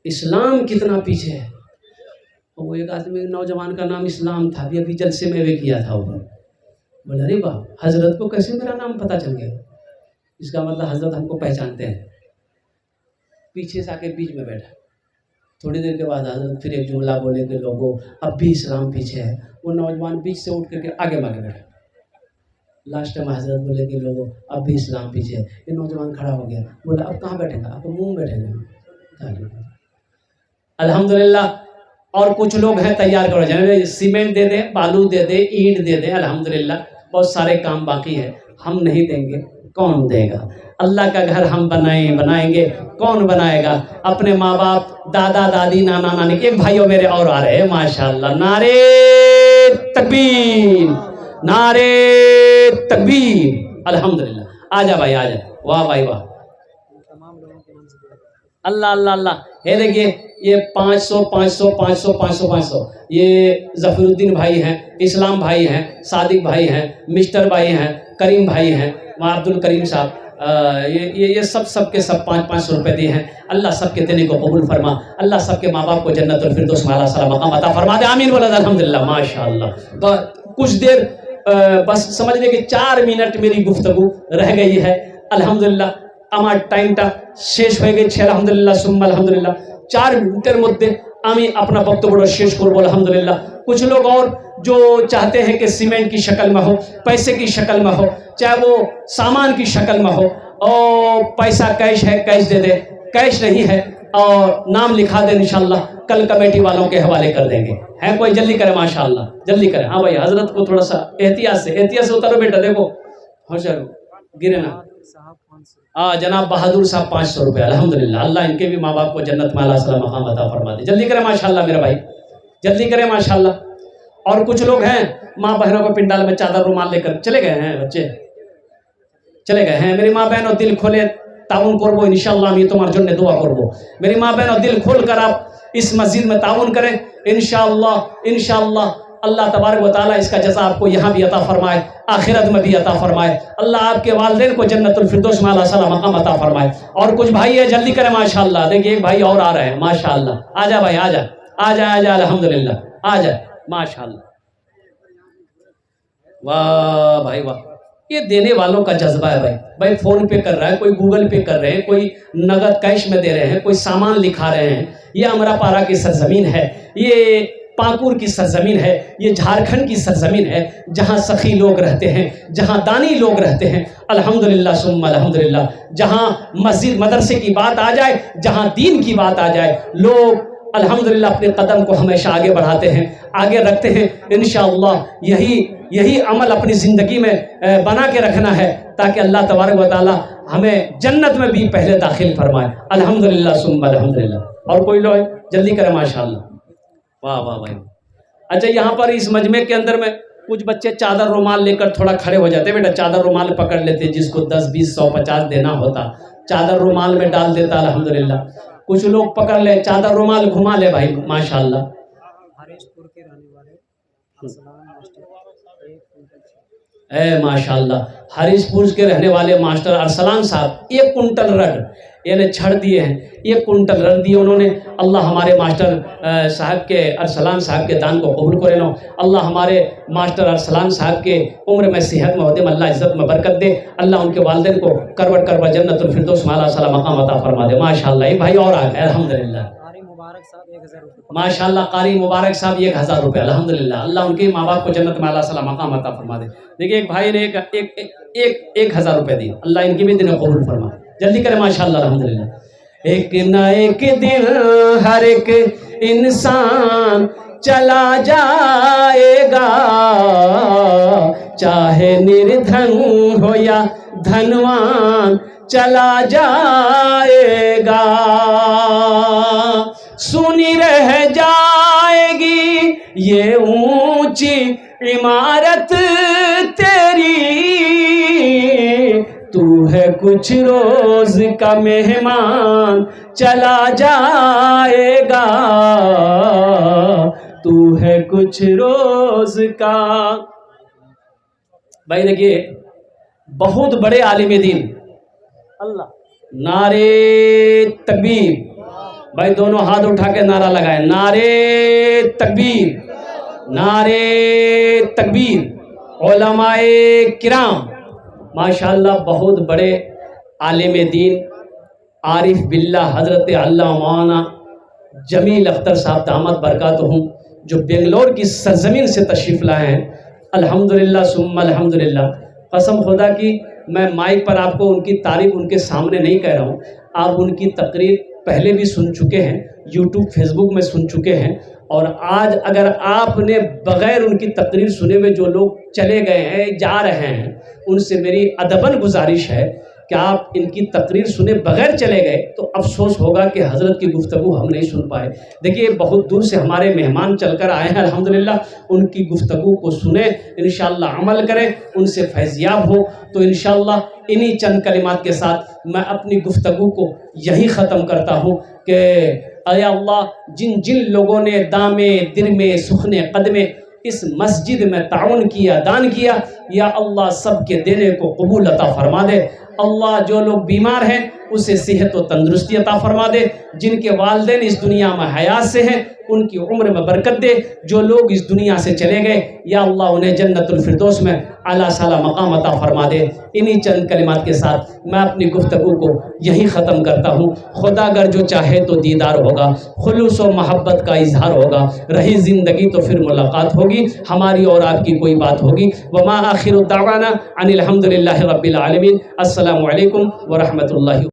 इस्लाम कितना पीछे है। और वो एक आदमी, नौजवान का नाम इस्लाम था, अभी जलसे में भी किया था वो। बोले अरे वाह, हजरत को कैसे मेरा नाम पता चल गया? इसका मतलब हजरत हमको पहचानते हैं। पीछे से आके बीच में बैठा। थोड़ी देर के बाद हजरत फिर एक जुमला बोले कि लोगों अब भी इस्लाम पीछे है। वो नौजवान बीच से उठ करके आगे भागे बैठा। लास्ट में हजरत बोले कि लोगों अब भी इस्लाम पीछे है। ये नौजवान खड़ा हो गया, बोला अब कहाँ बैठेगा? अब मुँह बैठेगा। अल्हम्दुलिल्लाह। और कुछ लोग हैं तैयार करो, जैसे सीमेंट दे दे, बालू दे दे, ईंट दे दे, अल्हम्दुलिल्लाह। बहुत सारे काम बाकी है, हम नहीं देंगे, कौन देगा? अल्लाह का घर हम बनाएंगे, कौन बनाएगा? अपने माँ बाप, दादा दादी, नाना नानी। एक भाइयों मेरे और आ रहे हैं माशाल्लाह। नारे तकबीर, नारे तकबीर, अल्हम्दुलिल्लाह। आजा भाई आजा, वाह भाई वाह, अल्लाह अल्लाह अल्लाह। ये देखिए, ये 500 500 500 500 500, ये जफरुद्दीन भाई हैं, इस्लाम भाई हैं, सादिक भाई हैं, मिस्टर भाई हैं, करीम भाई हैं, अब्दुल करीम साहब। ये सब के सब 500 रुपये दिए हैं। अल्लाह सबके देने को कबूल फरमा। अल्लाह सबके माँ बाप को जन्नतुल फिरदौस में आला सलाम मकाम अता फरमा दे। आमीन बोला अल्हम्दुलिल्लाह माशाअल्लाह। तो कुछ देर बस समझ ले कि 4 मिनट मेरी गुफ्तगू रह गई है। अल्हम्दुलिल्लाह আমার টাইমটা শেষ হয়ে গেছে। আলহামদুলিল্লাহ সুম্মা আলহামদুলিল্লাহ। 4 मिनटेर মধ্যে আমি अपना वक्तव्य शेष করব अल्हम्दुलिल्लाह। कुछ लोग और जो चाहते हैं कि सीमेंट की शक्ल में हो, पैसे की शक्ल में हो, चाहे वो सामान की शक्ल में हो, और पैसा कैश है कैश दे दे, कैश नहीं है और नाम लिखा दे, इंशाल्लाह कल कमेटी वालों के हवाले कर देंगे। है कोई? जल्दी करे माशाल्लाह, जल्दी करे। हाँ भाई, हजरत को थोड़ा सा एहतियात से उतारो बेटा। देखो होशियार गिरे ना। जनाब बहादुर साहब 500 रुपये। अल्हम्दुलिल्लाह, अल्लाह इनके भी माँ बाप को जन्नत में आला सलाम मकाम अता फरमा दे। जल्दी करें माशाल्लाह मेरा भाई, जल्दी करें माशाल्लाह। और कुछ लोग हैं माँ बहनों को पिंडाल में चादर रुमाल लेकर चले गए हैं, बच्चे चले गए हैं। मेरी माँ बहनों दिल खोले ताउन करबो इंशाल्लाह, আমি তোমার জন্য দোয়া করব। मेरी माँ बहनों दिल खोल कर आप इस मस्जिद में ताउन करें इंशाल्लाह। इंशाल्लाह अल्लाह तबारक व तआला इसका जज़ा आपको यहाँ भी अता फरमाए, आखिरत में भी अता फरमाए। अल्लाह आपके वालिदैन को जन्नतुल फिरदौस में आला सलाम मकाम अता फरमाए। और कुछ भाई है, जल्दी करें माशाल्लाह। देखिए एक भाई और आ रहे हैं माशाल्लाह। आजा भाई आजा आजा आजा, अल्हम्दुलिल्लाह आजा माशाल्लाह। वाह भाई वाह, ये देने वालों का जज्बा है भाई। भाई फ़ोन पे कर रहा है, कोई गूगल पे कर रहे हैं, कोई नगद कैश में दे रहे हैं, कोई सामान लिखा रहे हैं। ये अमरापारा की सरजमीन है, ये पाकुर की सरजमीन है, ये झारखंड की सरजमीन है, जहाँ सखी लोग रहते हैं, जहाँ दानी लोग रहते हैं। अल्हम्दुलिल्लाह सुम्मा अल्हम्दुलिल्लाह। जहाँ मस्जिद मदरसे की बात आ जाए, जहाँ दीन की बात आ जाए, लोग अल्हम्दुलिल्लाह अपने कदम को हमेशा आगे बढ़ाते हैं, आगे रखते हैं। इंशाअल्लाह यही अमल अपनी ज़िंदगी में बना के रखना है, ताकि अल्लाह तबारक व तआला हमें जन्नत में भी पहले दाखिल फरमाए। अल्हम्दुलिल्लाह सुम्मा अल्हम्दुलिल्लाह। और कोई लोग जल्दी करें माशाअल्लाह। वाह वाह भाई। अच्छा, यहाँ पर इस मजमे के अंदर में कुछ बच्चे चादर रुमाल लेकर थोड़ा खड़े हो जाते। बेटा चादर रुमाल पकड़ लेते, जिसको 10 20 100 50 देना होता चादर रुमाल में डाल देता अल्हम्दुलिल्लाह। कुछ लोग पकड़ ले, चादर रुमाल घुमा ले भाई माशाल्लाह। हरीशपुर के रहने वाले माशाल्लाह, हरीशपुर के रहने वाले मास्टर अरसलान साहब 1 कुंटल रड यानी छड़ दिए हैं। 1 कुंटल रड दिए उन्होंने। अल्लाह हमारे मास्टर साहब के, अरसलान साहब के दान को कबूल करे नो। अल्लाह हमारे मास्टर अरसलान साहब के उम्र में सेहत में होते में अल्लाह इज़्ज़त में बरकत दे। अल्लाह उनके वालिदैन को करवट जन्नतुल फिरदौस में आला सलाम मकाम अता फरमा दे माशाल्लाह। ये भाई और आ गए अल्हम्दुलिल्लाह। माशाल्लाह कारी मुबारक साहब 1000 रुपये अल्हम्दुलिल्लाह। अल्लाह उनके माँ बाप को जन्नत में आला सलाम मकाम अता फरमा दे। देखिए एक भाई ने एक 1000 रुपये दिए। अल्लाह इनकी भी दिन कबूल फरमा। जल्दी करें माशाल्लाह अल्हम्दुलिल्लाह। एक न एक दिन हर एक इंसान चला जाएगा, चाहे निर्धन हो या धनवान चला जाएगा। सुनी रह जाएगी ये ऊंची इमारत तेरी, तू है कुछ रोज का मेहमान चला जाएगा, तू है कुछ रोज का। भाई देखिए बहुत बड़े आलिम दीन अल्लाह, नारे तकबीर। भाई दोनों हाथ उठा के नारा लगाए, नारे तकबीर, नारे तकबीर। उलमाए किराम माशाल्लाह बहुत बड़े आलिम दीन आरिफ बिल्लाह हज़रत अल्लाह मौलाना जमील अख्तर साहब दामद बरकातुहुम, जो बेंगलोर की सरजमीन से तशरीफ़ लाए हैं। अल्हम्दुलिल्लाह सुम्मा अल्हम्दुलिल्लाह। कसम खुदा की मैं माइक पर आपको उनकी तारीफ़ उनके सामने नहीं कह रहा हूँ, आप उनकी तकरीर पहले भी सुन चुके हैं, यूट्यूब फेसबुक में सुन चुके हैं। और आज अगर आपने बग़ैर उनकी तकरीर सुने हुए जो लोग चले गए हैं, जा रहे हैं, उनसे मेरी अदबन गुजारिश है कि आप इनकी तकरीर सुने बगैर चले गए तो अफसोस होगा कि हज़रत की गुफ्तगू हम नहीं सुन पाए। देखिए बहुत दूर से हमारे मेहमान चलकर आए हैं, अल्हम्दुलिल्लाह, उनकी गुफ्तगू को सुने, इंशाअल्लाह अमल करें, उनसे फैज़याब हो। तो इंशाअल्लाह इन्हीं चंद कलिमात के साथ मैं अपनी गुफ्तगू को यही ख़त्म करता हूँ कि अय अल्लाह, जिन जिन लोगों ने दामे दिरमे सुखने कदमे इस मस्जिद में ताउन किया, दान किया, या अल्लाह सबके देने को कबूल अता फरमा दे। अल्लाह जो लोग बीमार हैं उसे सेहत और तंदुरुस्ती अता फरमा दे। जिनके वालिदैन इस दुनिया में हयात से हैं उनकी उम्र में बरकत दे। जो लोग इस दुनिया से चले गए या अल्लाह उन्हें जन्नतुल फिरदौस में आला साला मकाम अता फरमा दे। इन्हीं चंद कलिमात के साथ मैं अपनी गुफ्तगू को यहीं ख़त्म करता हूँ। खुदा अगर जो चाहे तो दीदार होगा, खुलूस व मोहब्बत का इजहार होगा, रही ज़िंदगी तो फिर मुलाकात होगी, हमारी और आपकी कोई बात होगी। वमा आखिरु दावाना अनिल हम्दुलिल्लाहि रब्बिल आलमीन। अस्सलामु अलैकुम व रहमतुल्लाहि।